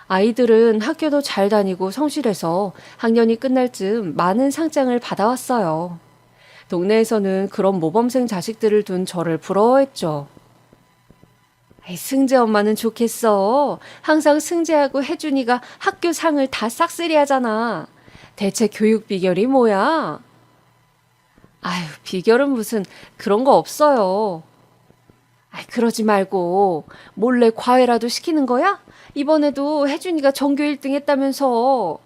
아이들은 학교도 잘 다니고 성실해서 학년이 끝날 즈음 많은 상장을 받아왔어요. 동네에서는 그런 모범생 자식들을 둔 저를 부러워했죠. 승재 엄마는 좋겠어. 항상 승재하고 혜준이가 학교 상을 다 싹쓸이 하잖아. 대체 교육 비결이 뭐야? 아유, 비결은 무슨 그런 거 없어요. 그러지 말고 몰래 과외라도 시키는 거야? 이번에도 혜준이가 전교 1등 했다면서.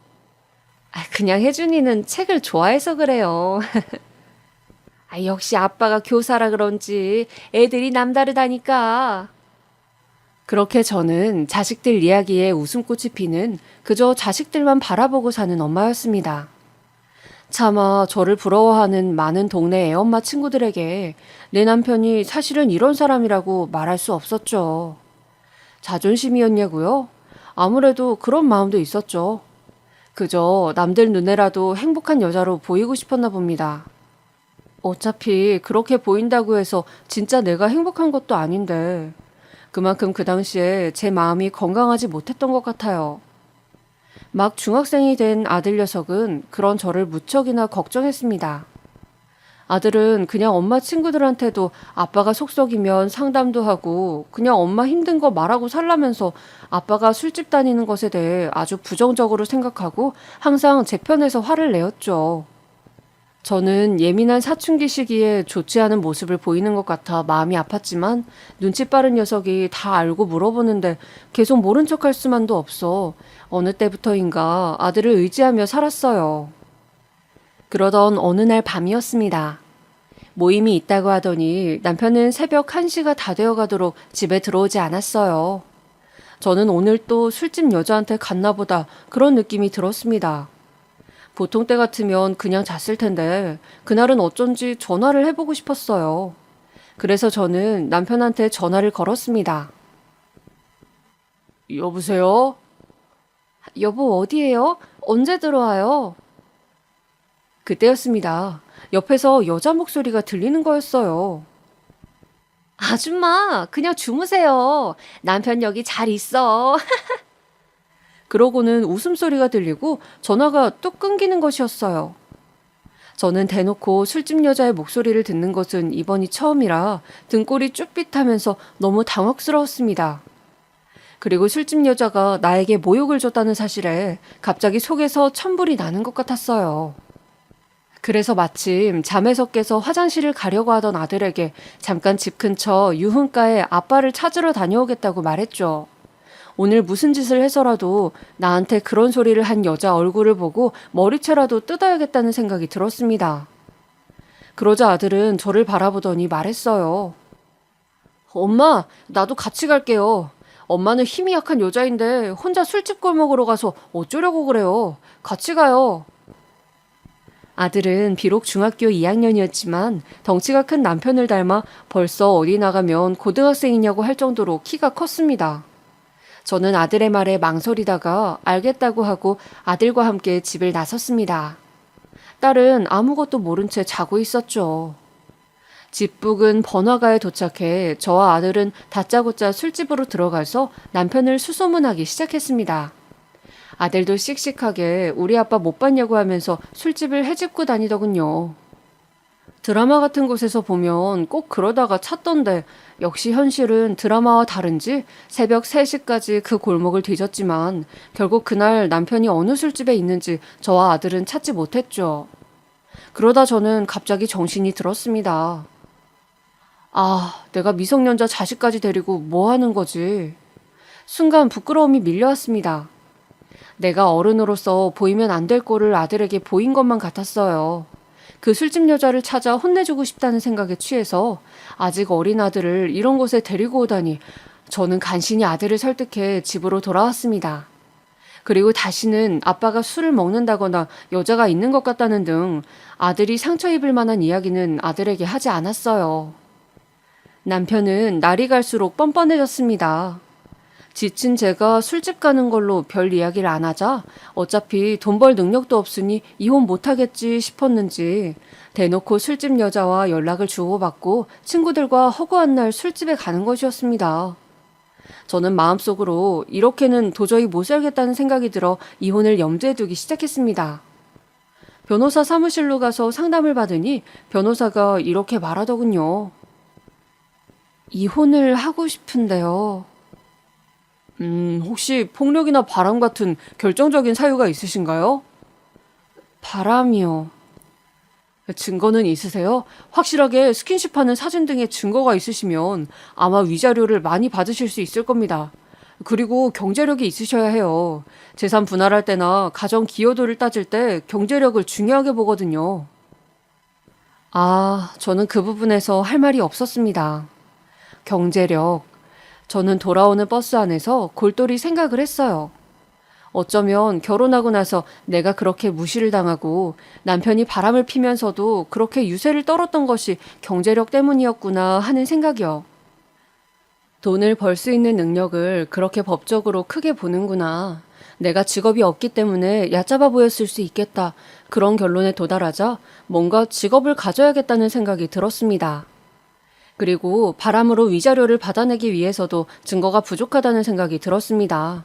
그냥 혜준이는 책을 좋아해서 그래요. 역시 아빠가 교사라 그런지 애들이 남다르다니까. 그렇게 저는 자식들 이야기에 웃음꽃이 피는 그저 자식들만 바라보고 사는 엄마였습니다. 차마 저를 부러워하는 많은 동네 애엄마 친구들에게 내 남편이 사실은 이런 사람이라고 말할 수 없었죠. 자존심이었냐고요? 아무래도 그런 마음도 있었죠. 그저 남들 눈에라도 행복한 여자로 보이고 싶었나 봅니다. 어차피 그렇게 보인다고 해서 진짜 내가 행복한 것도 아닌데 그만큼 그 당시에 제 마음이 건강하지 못했던 것 같아요. 막 중학생이 된 아들 녀석은 그런 저를 무척이나 걱정했습니다. 아들은 그냥 엄마 친구들한테도 아빠가 속썩이면 상담도 하고 그냥 엄마 힘든 거 말하고 살라면서 아빠가 술집 다니는 것에 대해 아주 부정적으로 생각하고 항상 제 편에서 화를 내었죠. 저는 예민한 사춘기 시기에 좋지 않은 모습을 보이는 것 같아 마음이 아팠지만 눈치 빠른 녀석이 다 알고 물어보는데 계속 모른 척할 수만도 없어 어느 때부터인가 아들을 의지하며 살았어요. 그러던 어느 날 밤이었습니다. 모임이 있다고 하더니 남편은 새벽 1시가 다 되어가도록 집에 들어오지 않았어요. 저는 오늘 또 술집 여자한테 갔나 보다 그런 느낌이 들었습니다. 보통 때 같으면 그냥 잤을 텐데 그날은 어쩐지 전화를 해보고 싶었어요. 그래서 저는 남편한테 전화를 걸었습니다. 여보세요? 여보 어디에요? 언제 들어와요? 그때였습니다. 옆에서 여자 목소리가 들리는 거였어요. 아줌마 그냥 주무세요. 남편 여기 잘 있어. 그러고는 웃음소리가 들리고 전화가 뚝 끊기는 것이었어요. 저는 대놓고 술집 여자의 목소리를 듣는 것은 이번이 처음이라 등골이 쭈삣하면서 너무 당혹스러웠습니다. 그리고 술집 여자가 나에게 모욕을 줬다는 사실에 갑자기 속에서 천불이 나는 것 같았어요. 그래서 마침 잠에서 깨서 화장실을 가려고 하던 아들에게 잠깐 집 근처 유흥가에 아빠를 찾으러 다녀오겠다고 말했죠. 오늘 무슨 짓을 해서라도 나한테 그런 소리를 한 여자 얼굴을 보고 머리채라도 뜯어야겠다는 생각이 들었습니다. 그러자 아들은 저를 바라보더니 말했어요. 엄마, 나도 같이 갈게요. 엄마는 힘이 약한 여자인데 혼자 술집 골목으로 가서 어쩌려고 그래요. 같이 가요. 아들은 비록 중학교 2학년이었지만 덩치가 큰 남편을 닮아 벌써 어디 나가면 고등학생이냐고 할 정도로 키가 컸습니다. 저는 아들의 말에 망설이다가 알겠다고 하고 아들과 함께 집을 나섰습니다. 딸은 아무것도 모른 채 자고 있었죠. 집 부근 번화가에 도착해 저와 아들은 다짜고짜 술집으로 들어가서 남편을 수소문하기 시작했습니다. 아들도 씩씩하게 우리 아빠 못 봤냐고 하면서 술집을 헤집고 다니더군요. 드라마 같은 곳에서 보면 꼭 그러다가 찾던데 역시 현실은 드라마와 다른지 새벽 3시까지 그 골목을 뒤졌지만 결국 그날 남편이 어느 술집에 있는지 저와 아들은 찾지 못했죠. 그러다 저는 갑자기 정신이 들었습니다. 아, 내가 미성년자 자식까지 데리고 뭐 하는 거지? 순간 부끄러움이 밀려왔습니다. 내가 어른으로서 보이면 안 될 꼴을 아들에게 보인 것만 같았어요. 그 술집 여자를 찾아 혼내주고 싶다는 생각에 취해서 아직 어린 아들을 이런 곳에 데리고 오다니 저는 간신히 아들을 설득해 집으로 돌아왔습니다. 그리고 다시는 아빠가 술을 먹는다거나 여자가 있는 것 같다는 등 아들이 상처 입을 만한 이야기는 아들에게 하지 않았어요. 남편은 날이 갈수록 뻔뻔해졌습니다. 지친 제가 술집 가는 걸로 별 이야기를 안 하자 어차피 돈 벌 능력도 없으니 이혼 못하겠지 싶었는지 대놓고 술집 여자와 연락을 주고받고 친구들과 허구한 날 술집에 가는 것이었습니다. 저는 마음속으로 이렇게는 도저히 못 살겠다는 생각이 들어 이혼을 염두에 두기 시작했습니다. 변호사 사무실로 가서 상담을 받으니 변호사가 이렇게 말하더군요. 이혼을 하고 싶은데요. 혹시 폭력이나 바람 같은 결정적인 사유가 있으신가요? 바람이요. 증거는 있으세요? 확실하게 스킨십하는 사진 등의 증거가 있으시면 아마 위자료를 많이 받으실 수 있을 겁니다. 그리고 경제력이 있으셔야 해요. 재산 분할할 때나 가정 기여도를 따질 때 경제력을 중요하게 보거든요. 아, 저는 그 부분에서 할 말이 없었습니다. 경제력. 저는 돌아오는 버스 안에서 골똘히 생각을 했어요. 어쩌면 결혼하고 나서 내가 그렇게 무시를 당하고 남편이 바람을 피면서도 그렇게 유세를 떨었던 것이 경제력 때문이었구나 하는 생각이요. 돈을 벌 수 있는 능력을 그렇게 법적으로 크게 보는구나. 내가 직업이 없기 때문에 얕잡아 보였을 수 있겠다. 그런 결론에 도달하자 뭔가 직업을 가져야겠다는 생각이 들었습니다. 그리고 바람으로 위자료를 받아내기 위해서도 증거가 부족하다는 생각이 들었습니다.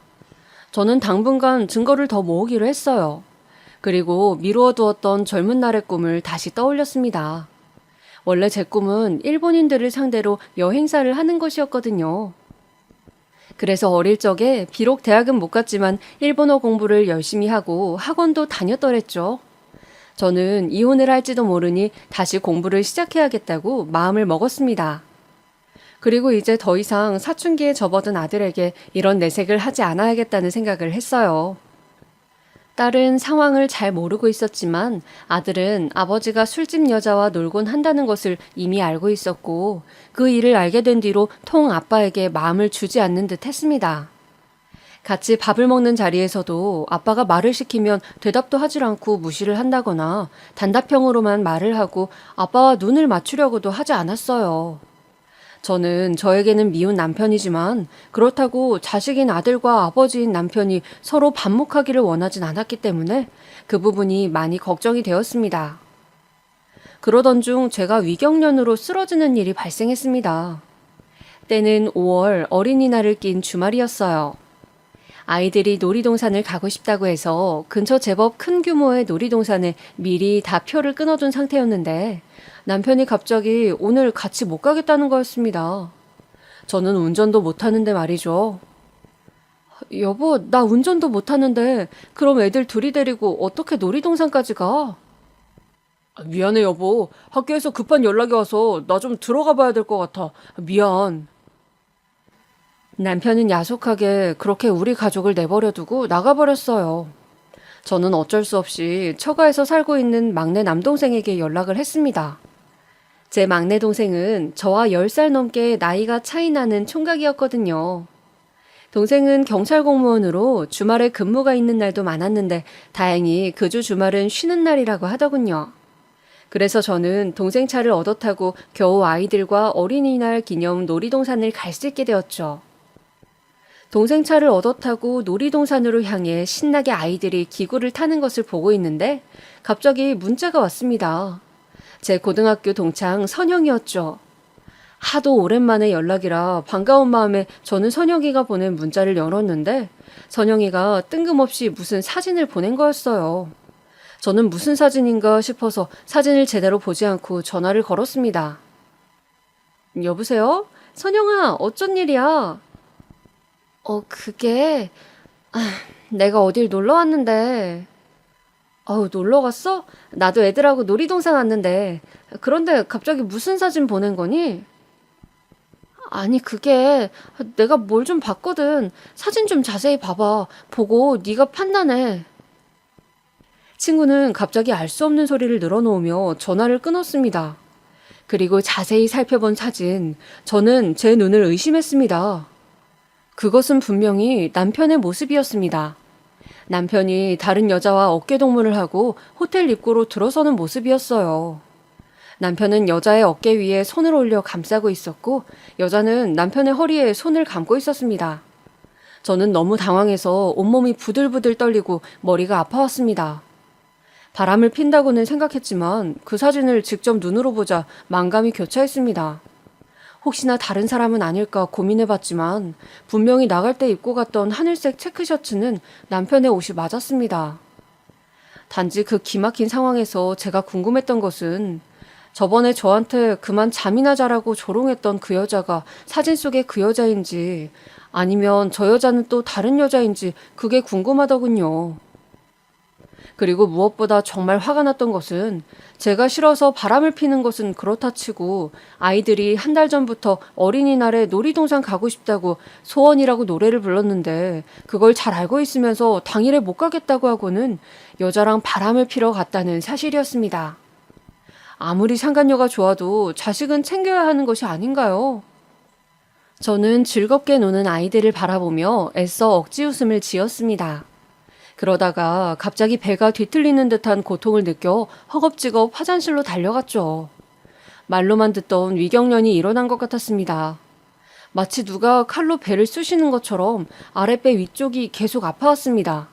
저는 당분간 증거를 더 모으기로 했어요. 그리고 미루어 두었던 젊은 날의 꿈을 다시 떠올렸습니다. 원래 제 꿈은 일본인들을 상대로 여행사를 하는 것이었거든요. 그래서 어릴 적에 비록 대학은 못 갔지만 일본어 공부를 열심히 하고 학원도 다녔더랬죠. 저는 이혼을 할지도 모르니 다시 공부를 시작해야겠다고 마음을 먹었습니다. 그리고 이제 더 이상 사춘기에 접어든 아들에게 이런 내색을 하지 않아야겠다는 생각을 했어요. 딸은 상황을 잘 모르고 있었지만 아들은 아버지가 술집 여자와 놀곤 한다는 것을 이미 알고 있었고 그 일을 알게 된 뒤로 통 아빠에게 마음을 주지 않는 듯 했습니다. 같이 밥을 먹는 자리에서도 아빠가 말을 시키면 대답도 하질 않고 무시를 한다거나 단답형으로만 말을 하고 아빠와 눈을 맞추려고도 하지 않았어요. 저는 저에게는 미운 남편이지만 그렇다고 자식인 아들과 아버지인 남편이 서로 반목하기를 원하진 않았기 때문에 그 부분이 많이 걱정이 되었습니다. 그러던 중 제가 위경련으로 쓰러지는 일이 발생했습니다. 때는 5월 어린이날을 낀 주말이었어요. 아이들이 놀이동산을 가고 싶다고 해서 근처 제법 큰 규모의 놀이동산에 미리 다 표를 끊어둔 상태였는데 남편이 갑자기 오늘 같이 못 가겠다는 거였습니다. 저는 운전도 못하는데 말이죠. 여보, 나 운전도 못하는데 그럼 애들 둘이 데리고 어떻게 놀이동산까지 가? 미안해 여보. 학교에서 급한 연락이 와서 나 좀 들어가 봐야 될 것 같아. 미안. 남편은 야속하게 그렇게 우리 가족을 내버려두고 나가버렸어요. 저는 어쩔 수 없이 처가에서 살고 있는 막내 남동생에게 연락을 했습니다. 제 막내 동생은 저와 10살 넘게 나이가 차이 나는 총각이었거든요. 동생은 경찰 공무원으로 주말에 근무가 있는 날도 많았는데 다행히 그 주 주말은 쉬는 날이라고 하더군요. 그래서 저는 동생 차를 얻어 타고 겨우 아이들과 어린이날 기념 놀이동산을 갈 수 있게 되었죠. 동생 차를 얻어 타고 놀이동산으로 향해 신나게 아이들이 기구를 타는 것을 보고 있는데 갑자기 문자가 왔습니다. 제 고등학교 동창 선영이었죠. 하도 오랜만에 연락이라 반가운 마음에 저는 선영이가 보낸 문자를 열었는데 선영이가 뜬금없이 무슨 사진을 보낸 거였어요. 저는 무슨 사진인가 싶어서 사진을 제대로 보지 않고 전화를 걸었습니다. 여보세요? 선영아, 어쩐 일이야? 그게... 내가 어딜 놀러 왔는데... 놀러 갔어? 나도 애들하고 놀이동산 왔는데. 그런데 갑자기 무슨 사진 보낸 거니? 아니 그게 내가 뭘 좀 봤거든. 사진 좀 자세히 봐봐. 보고 네가 판단해. 친구는 갑자기 알 수 없는 소리를 늘어놓으며 전화를 끊었습니다. 그리고 자세히 살펴본 사진, 저는 제 눈을 의심했습니다. 그것은 분명히 남편의 모습이었습니다. 남편이 다른 여자와 어깨동무를 하고 호텔 입구로 들어서는 모습이었어요. 남편은 여자의 어깨 위에 손을 올려 감싸고 있었고 여자는 남편의 허리에 손을 감고 있었습니다. 저는 너무 당황해서 온몸이 부들부들 떨리고 머리가 아파왔습니다. 바람을 핀다고는 생각했지만 그 사진을 직접 눈으로 보자 만감이 교차했습니다. 혹시나 다른 사람은 아닐까 고민해봤지만 분명히 나갈 때 입고 갔던 하늘색 체크셔츠는 남편의 옷이 맞았습니다. 단지 그 기막힌 상황에서 제가 궁금했던 것은 저번에 저한테 그만 잠이나 자라고 조롱했던 그 여자가 사진 속의 그 여자인지 아니면 저 여자는 또 다른 여자인지 그게 궁금하더군요. 그리고 무엇보다 정말 화가 났던 것은 제가 싫어서 바람을 피는 것은 그렇다 치고 아이들이 한 달 전부터 어린이날에 놀이동산 가고 싶다고 소원이라고 노래를 불렀는데 그걸 잘 알고 있으면서 당일에 못 가겠다고 하고는 여자랑 바람을 피러 갔다는 사실이었습니다. 아무리 상간녀가 좋아도 자식은 챙겨야 하는 것이 아닌가요? 저는 즐겁게 노는 아이들을 바라보며 애써 억지 웃음을 지었습니다. 그러다가 갑자기 배가 뒤틀리는 듯한 고통을 느껴 허겁지겁 화장실로 달려갔죠. 말로만 듣던 위경련이 일어난 것 같았습니다. 마치 누가 칼로 배를 쑤시는 것처럼 아랫배 위쪽이 계속 아파왔습니다.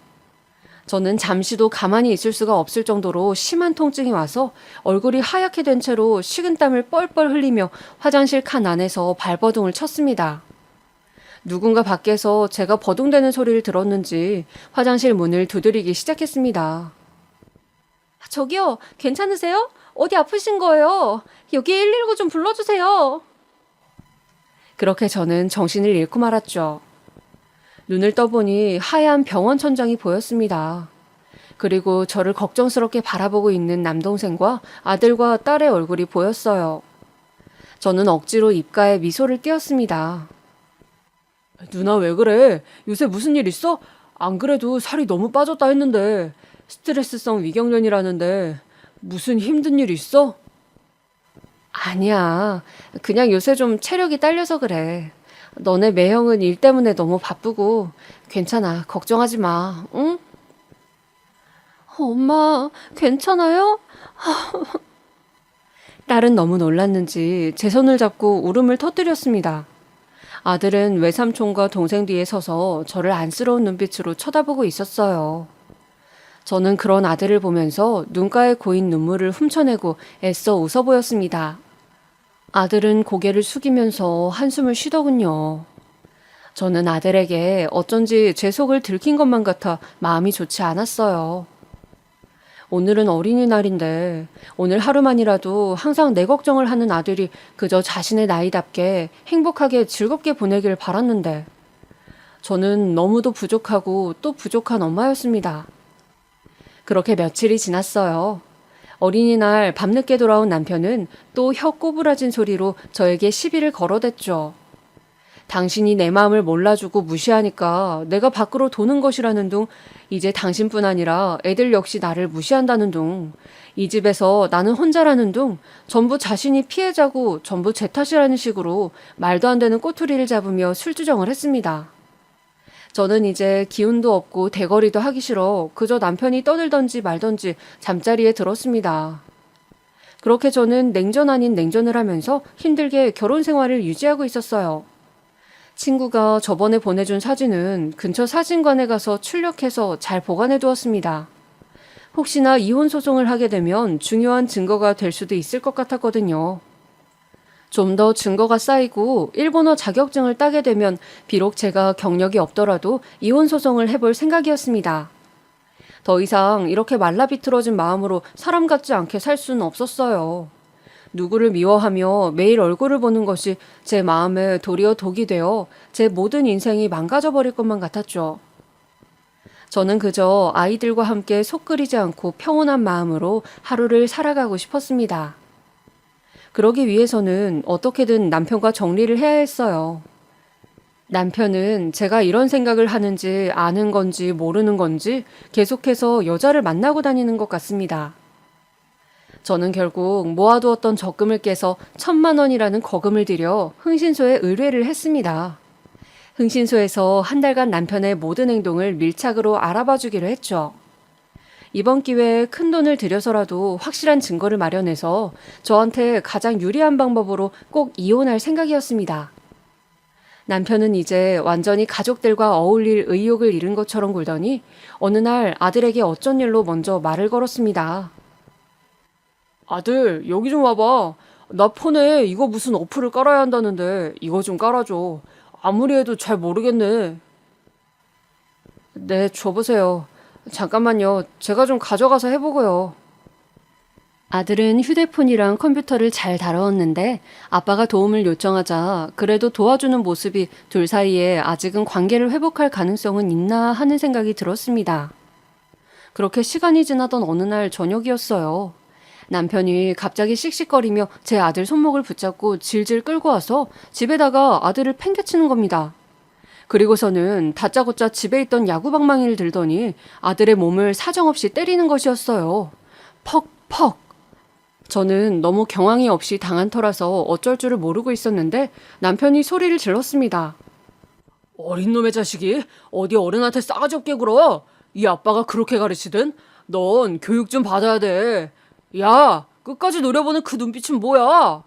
저는 잠시도 가만히 있을 수가 없을 정도로 심한 통증이 와서 얼굴이 하얗게 된 채로 식은땀을 뻘뻘 흘리며 화장실 칸 안에서 발버둥을 쳤습니다. 누군가 밖에서 제가 버둥대는 소리를 들었는지 화장실 문을 두드리기 시작했습니다. 저기요, 괜찮으세요? 어디 아프신 거예요? 여기 119 좀 불러주세요. 그렇게 저는 정신을 잃고 말았죠. 눈을 떠보니 하얀 병원 천장이 보였습니다. 그리고 저를 걱정스럽게 바라보고 있는 남동생과 아들과 딸의 얼굴이 보였어요. 저는 억지로 입가에 미소를 띄었습니다. 누나 왜 그래? 요새 무슨 일 있어? 안 그래도 살이 너무 빠졌다 했는데 스트레스성 위경련이라는데 무슨 힘든 일 있어? 아니야. 그냥 요새 좀 체력이 딸려서 그래. 너네 매형은 일 때문에 너무 바쁘고 괜찮아. 걱정하지 마. 응? 엄마, 괜찮아요? 딸은 너무 놀랐는지 제 손을 잡고 울음을 터뜨렸습니다. 아들은 외삼촌과 동생 뒤에 서서 저를 안쓰러운 눈빛으로 쳐다보고 있었어요. 저는 그런 아들을 보면서 눈가에 고인 눈물을 훔쳐내고 애써 웃어 보였습니다. 아들은 고개를 숙이면서 한숨을 쉬더군요. 저는 아들에게 어쩐지 제 속을 들킨 것만 같아 마음이 좋지 않았어요. 오늘은 어린이날인데 오늘 하루만이라도 항상 내 걱정을 하는 아들이 그저 자신의 나이답게 행복하게 즐겁게 보내길 바랐는데 저는 너무도 부족하고 또 부족한 엄마였습니다. 그렇게 며칠이 지났어요. 어린이날 밤늦게 돌아온 남편은 또 혀 꼬부라진 소리로 저에게 시비를 걸어댔죠. 당신이 내 마음을 몰라주고 무시하니까 내가 밖으로 도는 것이라는 둥, 이제 당신뿐 아니라 애들 역시 나를 무시한다는 둥, 이 집에서 나는 혼자라는 둥, 전부 자신이 피해자고 전부 제 탓이라는 식으로 말도 안 되는 꼬투리를 잡으며 술주정을 했습니다. 저는 이제 기운도 없고 대거리도 하기 싫어 그저 남편이 떠들던지 말던지 잠자리에 들었습니다. 그렇게 저는 냉전 아닌 냉전을 하면서 힘들게 결혼 생활을 유지하고 있었어요. 친구가 저번에 보내준 사진은 근처 사진관에 가서 출력해서 잘 보관해 두었습니다. 혹시나 이혼 소송을 하게 되면 중요한 증거가 될 수도 있을 것 같았거든요. 좀 더 증거가 쌓이고 일본어 자격증을 따게 되면 비록 제가 경력이 없더라도 이혼 소송을 해볼 생각이었습니다. 더 이상 이렇게 말라비틀어진 마음으로 사람 같지 않게 살 수는 없었어요. 누구를 미워하며 매일 얼굴을 보는 것이 제 마음에 도리어 독이 되어 제 모든 인생이 망가져버릴 것만 같았죠. 저는 그저 아이들과 함께 속 끓이지 않고 평온한 마음으로 하루를 살아가고 싶었습니다. 그러기 위해서는 어떻게든 남편과 정리를 해야 했어요. 남편은 제가 이런 생각을 하는지 아는 건지 모르는 건지 계속해서 여자를 만나고 다니는 것 같습니다. 저는 결국 모아두었던 적금을 깨서 1,000만 원이라는 거금을 들여 흥신소에 의뢰를 했습니다. 흥신소에서 한 달간 남편의 모든 행동을 밀착으로 알아봐 주기로 했죠. 이번 기회에 큰 돈을 들여서라도 확실한 증거를 마련해서 저한테 가장 유리한 방법으로 꼭 이혼할 생각이었습니다. 남편은 이제 완전히 가족들과 어울릴 의욕을 잃은 것처럼 굴더니 어느 날 아들에게 어쩐 일로 먼저 말을 걸었습니다. 아들, 여기 좀 와봐. 나 폰에 이거 무슨 어플을 깔아야 한다는데 이거 좀 깔아줘. 아무리 해도 잘 모르겠네. 네, 줘보세요. 잠깐만요. 제가 좀 가져가서 해보고요. 아들은 휴대폰이랑 컴퓨터를 잘 다루었는데 아빠가 도움을 요청하자 그래도 도와주는 모습이 둘 사이에 아직은 관계를 회복할 가능성은 있나 하는 생각이 들었습니다. 그렇게 시간이 지나던 어느 날 저녁이었어요. 남편이 갑자기 씩씩거리며 제 아들 손목을 붙잡고 질질 끌고 와서 집에다가 아들을 팽개치는 겁니다. 그리고서는 다짜고짜 집에 있던 야구방망이를 들더니 아들의 몸을 사정없이 때리는 것이었어요. 퍽퍽. 저는 너무 경황이 없이 당한 터라서 어쩔 줄을 모르고 있었는데 남편이 소리를 질렀습니다. 어린 놈의 자식이 어디 어른한테 싸가지 없게 굴어. 이 아빠가 그렇게 가르치든 넌 교육 좀 받아야 돼. 야, 끝까지 노려보는 그 눈빛은 뭐야?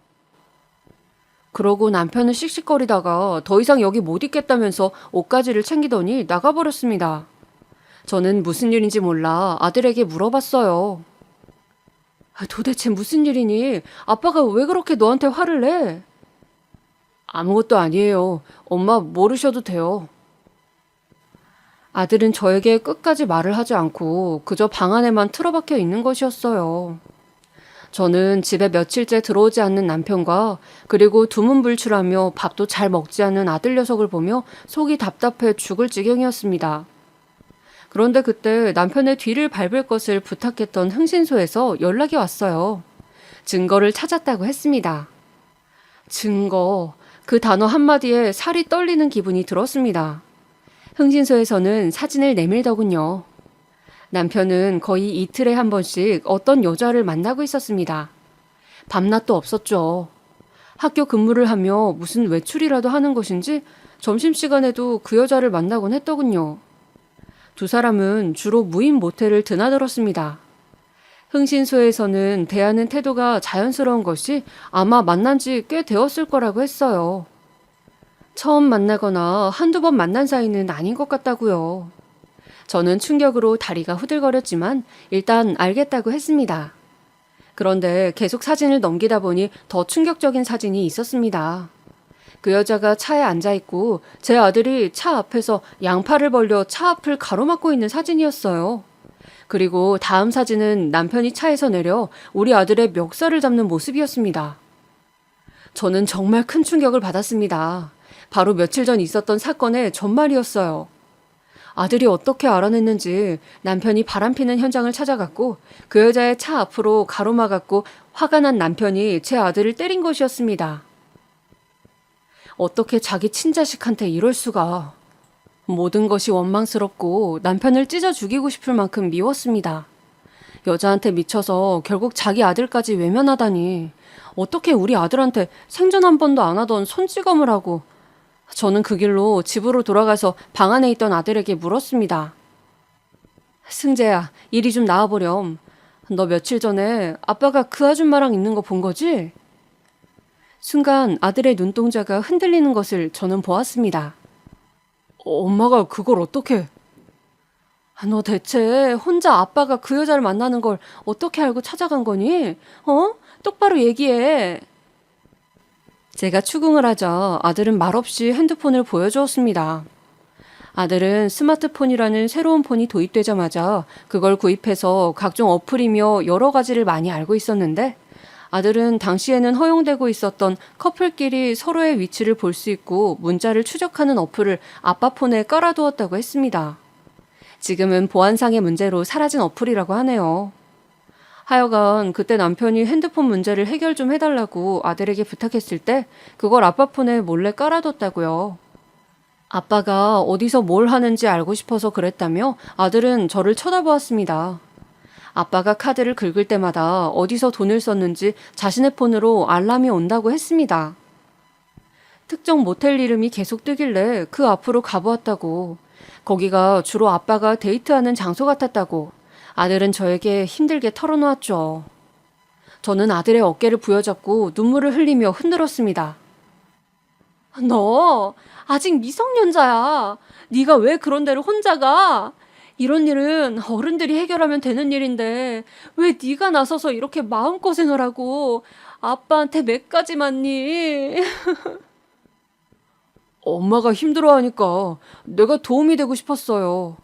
그러고 남편은 씩씩거리다가 더 이상 여기 못 있겠다면서 옷가지를 챙기더니 나가버렸습니다. 저는 무슨 일인지 몰라 아들에게 물어봤어요. 도대체 무슨 일이니? 아빠가 왜 그렇게 너한테 화를 내? 아무것도 아니에요. 엄마 모르셔도 돼요. 아들은 저에게 끝까지 말을 하지 않고 그저 방 안에만 틀어박혀 있는 것이었어요. 저는 집에 며칠째 들어오지 않는 남편과 그리고 두문불출하며 밥도 잘 먹지 않는 아들 녀석을 보며 속이 답답해 죽을 지경이었습니다. 그런데 그때 남편의 뒤를 밟을 것을 부탁했던 흥신소에서 연락이 왔어요. 증거를 찾았다고 했습니다. 증거, 그 단어 한마디에 살이 떨리는 기분이 들었습니다. 흥신소에서는 사진을 내밀더군요. 남편은 거의 이틀에 한 번씩 어떤 여자를 만나고 있었습니다. 밤낮도 없었죠. 학교 근무를 하며 무슨 외출이라도 하는 것인지 점심시간에도 그 여자를 만나곤 했더군요. 두 사람은 주로 무인 모텔을 드나들었습니다. 흥신소에서는 대하는 태도가 자연스러운 것이 아마 만난 지 꽤 되었을 거라고 했어요. 처음 만나거나 한두 번 만난 사이는 아닌 것 같다고요. 저는 충격으로 다리가 후들거렸지만 일단 알겠다고 했습니다. 그런데 계속 사진을 넘기다 보니 더 충격적인 사진이 있었습니다. 그 여자가 차에 앉아 있고 제 아들이 차 앞에서 양팔을 벌려 차 앞을 가로막고 있는 사진이었어요. 그리고 다음 사진은 남편이 차에서 내려 우리 아들의 멱살을 잡는 모습이었습니다. 저는 정말 큰 충격을 받았습니다. 바로 며칠 전 있었던 사건의 전말이었어요. 아들이 어떻게 알아냈는지 남편이 바람피는 현장을 찾아갔고 그 여자의 차 앞으로 가로막았고 화가 난 남편이 제 아들을 때린 것이었습니다. 어떻게 자기 친자식한테 이럴 수가. 모든 것이 원망스럽고 남편을 찢어 죽이고 싶을 만큼 미웠습니다. 여자한테 미쳐서 결국 자기 아들까지 외면하다니. 어떻게 우리 아들한테 생전 한 번도 안 하던 손찌검을 하고. 저는 그 길로 집으로 돌아가서 방 안에 있던 아들에게 물었습니다. 승재야, 이리 좀 나와보렴. 너 며칠 전에 아빠가 그 아줌마랑 있는 거 본 거지? 순간 아들의 눈동자가 흔들리는 것을 저는 보았습니다. 엄마가 그걸 어떻게? 너 대체 혼자 아빠가 그 여자를 만나는 걸 어떻게 알고 찾아간 거니? 똑바로 얘기해. 제가 추궁을 하자 아들은 말없이 핸드폰을 보여주었습니다. 아들은 스마트폰이라는 새로운 폰이 도입되자마자 그걸 구입해서 각종 어플이며 여러 가지를 많이 알고 있었는데 아들은 당시에는 허용되고 있었던 커플끼리 서로의 위치를 볼 수 있고 문자를 추적하는 어플을 아빠 폰에 깔아두었다고 했습니다. 지금은 보안상의 문제로 사라진 어플이라고 하네요. 하여간 그때 남편이 핸드폰 문제를 해결 좀 해달라고 아들에게 부탁했을 때 그걸 아빠 폰에 몰래 깔아뒀다고요. 아빠가 어디서 뭘 하는지 알고 싶어서 그랬다며 아들은 저를 쳐다보았습니다. 아빠가 카드를 긁을 때마다 어디서 돈을 썼는지 자신의 폰으로 알람이 온다고 했습니다. 특정 모텔 이름이 계속 뜨길래 그 앞으로 가보았다고. 거기가 주로 아빠가 데이트하는 장소 같았다고. 아들은 저에게 힘들게 털어놓았죠. 저는 아들의 어깨를 부여잡고 눈물을 흘리며 흔들었습니다. 너 아직 미성년자야. 네가 왜 그런 데를 혼자 가? 이런 일은 어른들이 해결하면 되는 일인데 왜 네가 나서서 이렇게 마음고생을 하고 아빠한테 몇 가지 맞니? 엄마가 힘들어하니까 내가 도움이 되고 싶었어요.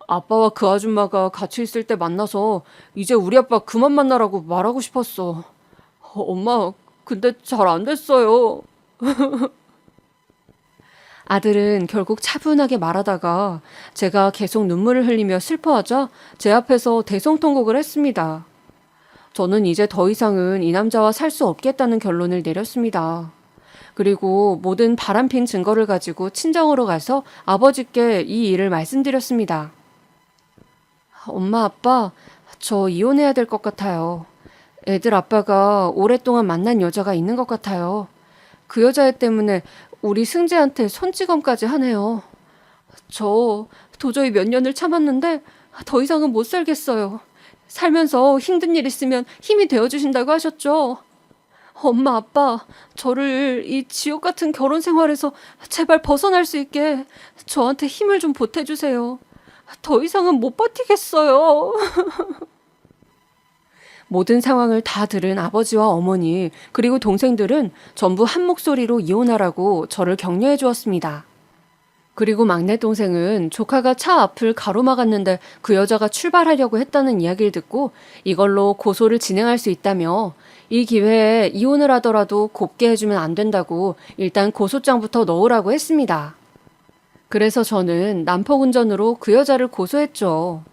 아빠와 그 아줌마가 같이 있을 때 만나서 이제 우리 아빠 그만 만나라고 말하고 싶었어. 엄마, 근데 잘 안 됐어요. 아들은 결국 차분하게 말하다가 제가 계속 눈물을 흘리며 슬퍼하자 제 앞에서 대성통곡을 했습니다. 저는 이제 더 이상은 이 남자와 살 수 없겠다는 결론을 내렸습니다. 그리고 모든 바람핀 증거를 가지고 친정으로 가서 아버지께 이 일을 말씀드렸습니다. 엄마, 아빠, 저 이혼해야 될 것 같아요. 애들 아빠가 오랫동안 만난 여자가 있는 것 같아요. 그 여자애 때문에 우리 승재한테 손찌검까지 하네요. 저 도저히 몇 년을 참았는데 더 이상은 못 살겠어요. 살면서 힘든 일 있으면 힘이 되어주신다고 하셨죠. 엄마, 아빠, 저를 이 지옥 같은 결혼 생활에서 제발 벗어날 수 있게 저한테 힘을 좀 보태주세요. 더 이상은 못 버티겠어요. 모든 상황을 다 들은 아버지와 어머니 그리고 동생들은 전부 한 목소리로 이혼하라고 저를 격려해 주었습니다. 그리고 막내 동생은 조카가 차 앞을 가로막았는데 그 여자가 출발하려고 했다는 이야기를 듣고 이걸로 고소를 진행할 수 있다며 이 기회에 이혼을 하더라도 곱게 해주면 안 된다고 일단 고소장부터 넣으라고 했습니다. 그래서 저는 난폭운전으로 그 여자를 고소했죠.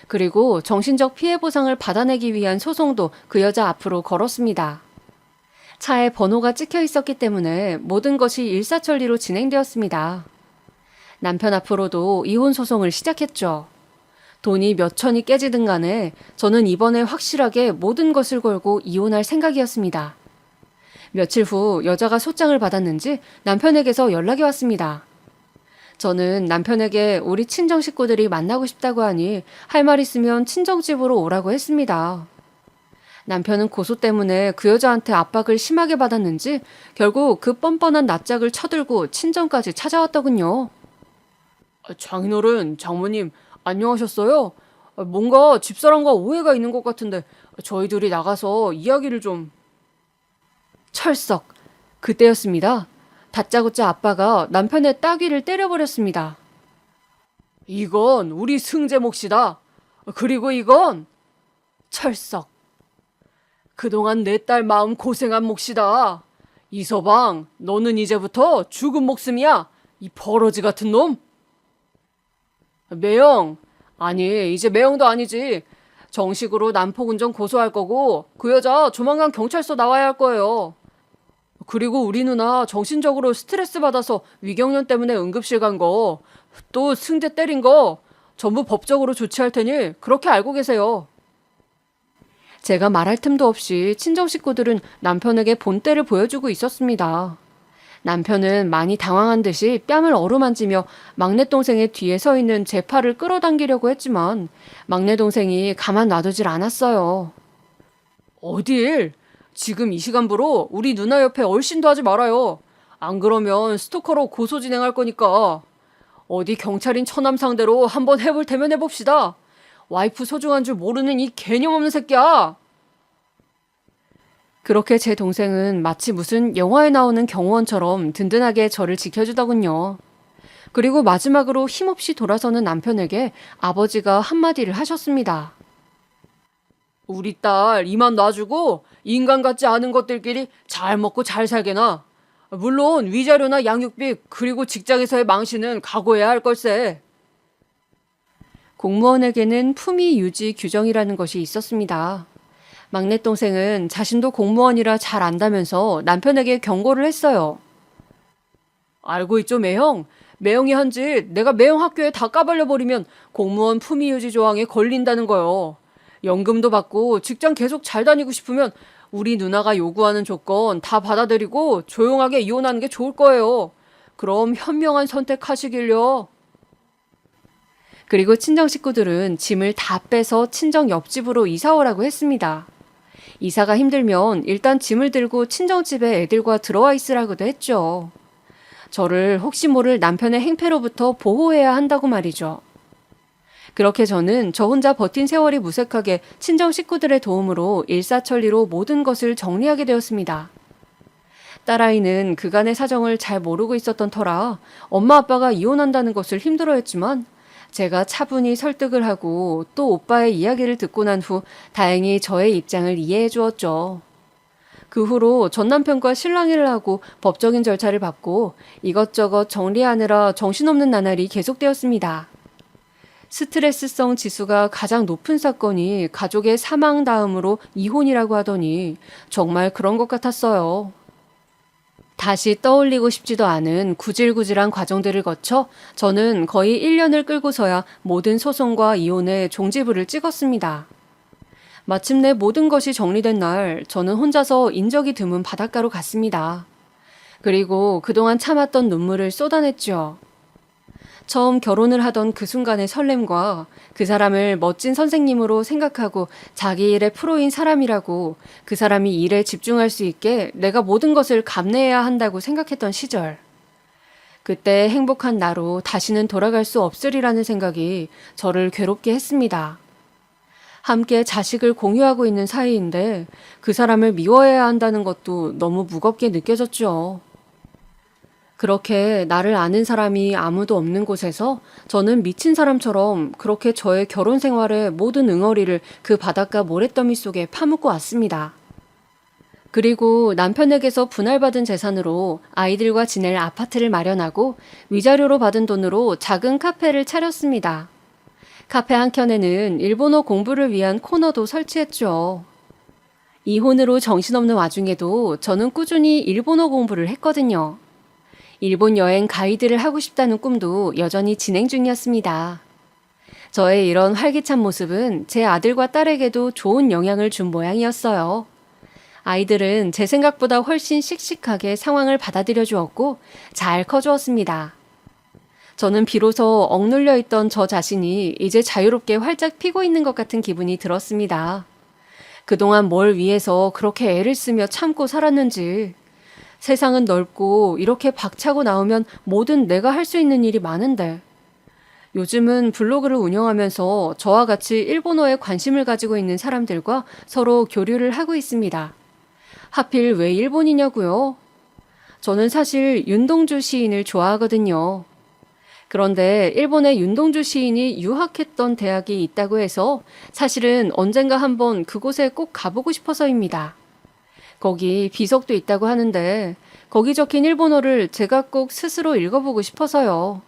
그리고 정신적 피해 보상을 받아내기 위한 소송도 그 여자 앞으로 걸었습니다. 차에 번호가 찍혀 있었기 때문에 모든 것이 일사천리로 진행되었습니다. 남편 앞으로도 이혼 소송을 시작했죠. 돈이 몇 천이 깨지든 간에 저는 이번에 확실하게 모든 것을 걸고 이혼할 생각이었습니다. 며칠 후 여자가 소장을 받았는지 남편에게서 연락이 왔습니다. 저는 남편에게 우리 친정 식구들이 만나고 싶다고 하니 할 말 있으면 친정집으로 오라고 했습니다. 남편은 고소 때문에 그 여자한테 압박을 심하게 받았는지 결국 그 뻔뻔한 낯짝을 쳐들고 친정까지 찾아왔더군요. 장인어른, 장모님 안녕하셨어요? 뭔가 집사람과 오해가 있는 것 같은데 저희 둘이 나가서 이야기를 좀... 철석. 그때였습니다. 다짜고짜 아빠가 남편의 따귀를 때려버렸습니다. 이건 우리 승재 몫이다. 그리고 이건 철석. 그동안 내 딸 마음 고생한 몫이다. 이서방, 너는 이제부터 죽은 목숨이야. 이 버러지 같은 놈. 매영, 아니 이제 매영도 아니지. 정식으로 난폭운전 고소할 거고 그 여자 조만간 경찰서 나와야 할 거예요. 그리고 우리 누나 정신적으로 스트레스 받아서 위경련 때문에 응급실 간 거, 또 승재 때린 거 전부 법적으로 조치할 테니 그렇게 알고 계세요. 제가 말할 틈도 없이 친정 식구들은 남편에게 본때를 보여주고 있었습니다. 남편은 많이 당황한 듯이 뺨을 어루만지며 막내 동생의 뒤에 서 있는 제 팔을 끌어당기려고 했지만 막내 동생이 가만 놔두질 않았어요. 어딜? 지금 이 시간부로 우리 누나 옆에 얼씬도 하지 말아요. 안 그러면 스토커로 고소 진행할 거니까. 어디 경찰인 처남 상대로 한번 해볼 테면 해봅시다. 와이프 소중한 줄 모르는 이 개념 없는 새끼야. 그렇게 제 동생은 마치 무슨 영화에 나오는 경호원처럼 든든하게 저를 지켜주더군요. 그리고 마지막으로 힘없이 돌아서는 남편에게 아버지가 한마디를 하셨습니다. 우리 딸 이만 놔주고 인간 같지 않은 것들끼리 잘 먹고 잘 살게나. 물론 위자료나 양육비 그리고 직장에서의 망신은 각오해야 할 걸세. 공무원에게는 품위 유지 규정이라는 것이 있었습니다. 막내 동생은 자신도 공무원이라 잘 안다면서 남편에게 경고를 했어요. 알고 있죠, 매형? 매형이 한 짓 내가 매형 학교에 다 까발려버리면 공무원 품위 유지 조항에 걸린다는 거요. 연금도 받고 직장 계속 잘 다니고 싶으면 우리 누나가 요구하는 조건 다 받아들이고 조용하게 이혼하는 게 좋을 거예요. 그럼 현명한 선택하시길요. 그리고 친정 식구들은 짐을 다 빼서 친정 옆집으로 이사 오라고 했습니다. 이사가 힘들면 일단 짐을 들고 친정집에 애들과 들어와 있으라고도 했죠. 저를 혹시 모를 남편의 행패로부터 보호해야 한다고 말이죠. 그렇게 저는 저 혼자 버틴 세월이 무색하게 친정 식구들의 도움으로 일사천리로 모든 것을 정리하게 되었습니다. 딸아이는 그간의 사정을 잘 모르고 있었던 터라 엄마 아빠가 이혼한다는 것을 힘들어했지만 제가 차분히 설득을 하고 또 오빠의 이야기를 듣고 난 후 다행히 저의 입장을 이해해 주었죠. 그 후로 전 남편과 실랑이를 하고 법적인 절차를 밟고 이것저것 정리하느라 정신없는 나날이 계속되었습니다. 스트레스성 지수가 가장 높은 사건이 가족의 사망 다음으로 이혼이라고 하더니 정말 그런 것 같았어요. 다시 떠올리고 싶지도 않은 구질구질한 과정들을 거쳐 저는 거의 1년을 끌고서야 모든 소송과 이혼의 종지부를 찍었습니다. 마침내 모든 것이 정리된 날 저는 혼자서 인적이 드문 바닷가로 갔습니다. 그리고 그동안 참았던 눈물을 쏟아냈죠. 처음 결혼을 하던 그 순간의 설렘과 그 사람을 멋진 선생님으로 생각하고 자기 일의 프로인 사람이라고 그 사람이 일에 집중할 수 있게 내가 모든 것을 감내해야 한다고 생각했던 시절. 그때 행복한 나로 다시는 돌아갈 수 없으리라는 생각이 저를 괴롭게 했습니다. 함께 자식을 공유하고 있는 사이인데 그 사람을 미워해야 한다는 것도 너무 무겁게 느껴졌죠. 그렇게 나를 아는 사람이 아무도 없는 곳에서 저는 미친 사람처럼 그렇게 저의 결혼 생활의 모든 응어리를 그 바닷가 모래더미 속에 파묻고 왔습니다. 그리고 남편에게서 분할받은 재산으로 아이들과 지낼 아파트를 마련하고 위자료로 받은 돈으로 작은 카페를 차렸습니다. 카페 한켠에는 일본어 공부를 위한 코너도 설치했죠. 이혼으로 정신없는 와중에도 저는 꾸준히 일본어 공부를 했거든요. 일본 여행 가이드를 하고 싶다는 꿈도 여전히 진행 중이었습니다. 저의 이런 활기찬 모습은 제 아들과 딸에게도 좋은 영향을 준 모양이었어요. 아이들은 제 생각보다 훨씬 씩씩하게 상황을 받아들여 주었고 잘 커주었습니다. 저는 비로소 억눌려 있던 저 자신이 이제 자유롭게 활짝 피고 있는 것 같은 기분이 들었습니다. 그동안 뭘 위해서 그렇게 애를 쓰며 참고 살았는지. 세상은 넓고 이렇게 박차고 나오면 뭐든 내가 할 수 있는 일이 많은데. 요즘은 블로그를 운영하면서 저와 같이 일본어에 관심을 가지고 있는 사람들과 서로 교류를 하고 있습니다. 하필 왜 일본이냐고요? 저는 사실 윤동주 시인을 좋아하거든요. 그런데 일본에 윤동주 시인이 유학했던 대학이 있다고 해서 사실은 언젠가 한번 그곳에 꼭 가보고 싶어서입니다. 거기 비석도 있다고 하는데 거기 적힌 일본어를 제가 꼭 스스로 읽어보고 싶어서요.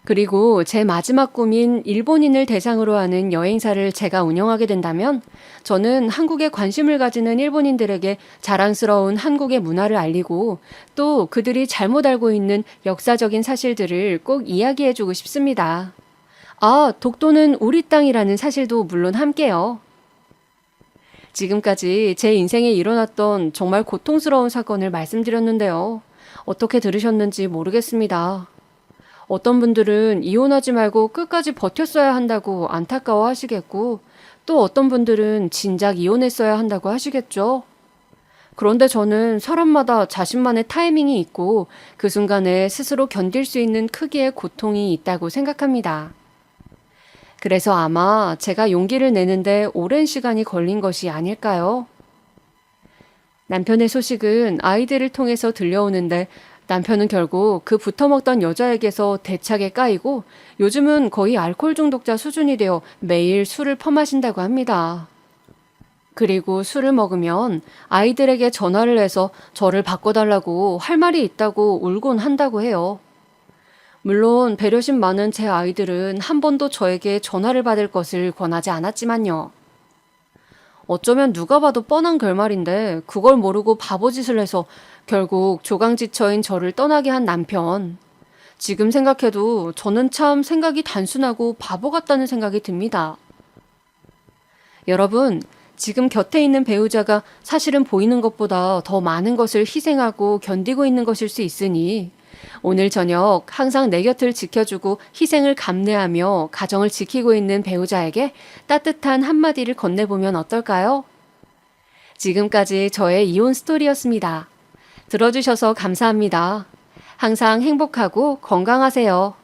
그리고 제 마지막 꿈인 일본인을 대상으로 하는 여행사를 제가 운영하게 된다면 저는 한국에 관심을 가지는 일본인들에게 자랑스러운 한국의 문화를 알리고 또 그들이 잘못 알고 있는 역사적인 사실들을 꼭 이야기해주고 싶습니다. 아, 독도는 우리 땅이라는 사실도 물론 함께요. 지금까지 제 인생에 일어났던 정말 고통스러운 사건을 말씀드렸는데요. 어떻게 들으셨는지 모르겠습니다. 어떤 분들은 이혼하지 말고 끝까지 버텼어야 한다고 안타까워 하시겠고, 또 어떤 분들은 진작 이혼했어야 한다고 하시겠죠. 그런데 저는 사람마다 자신만의 타이밍이 있고, 그 순간에 스스로 견딜 수 있는 크기의 고통이 있다고 생각합니다. 그래서 아마 제가 용기를 내는데 오랜 시간이 걸린 것이 아닐까요? 남편의 소식은 아이들을 통해서 들려오는데 남편은 결국 그 붙어먹던 여자에게서 대차게 까이고 요즘은 거의 알코올 중독자 수준이 되어 매일 술을 퍼마신다고 합니다. 그리고 술을 먹으면 아이들에게 전화를 해서 저를 바꿔달라고 할 말이 있다고 울곤 한다고 해요. 물론 배려심 많은 제 아이들은 한 번도 저에게 전화를 받을 것을 권하지 않았지만요. 어쩌면 누가 봐도 뻔한 결말인데 그걸 모르고 바보짓을 해서 결국 조강지처인 저를 떠나게 한 남편. 지금 생각해도 저는 참 생각이 단순하고 바보 같다는 생각이 듭니다. 여러분, 지금 곁에 있는 배우자가 사실은 보이는 것보다 더 많은 것을 희생하고 견디고 있는 것일 수 있으니 오늘 저녁 항상 내 곁을 지켜주고 희생을 감내하며 가정을 지키고 있는 배우자에게 따뜻한 한마디를 건네보면 어떨까요? 지금까지 저의 이혼 스토리였습니다. 들어주셔서 감사합니다. 항상 행복하고 건강하세요.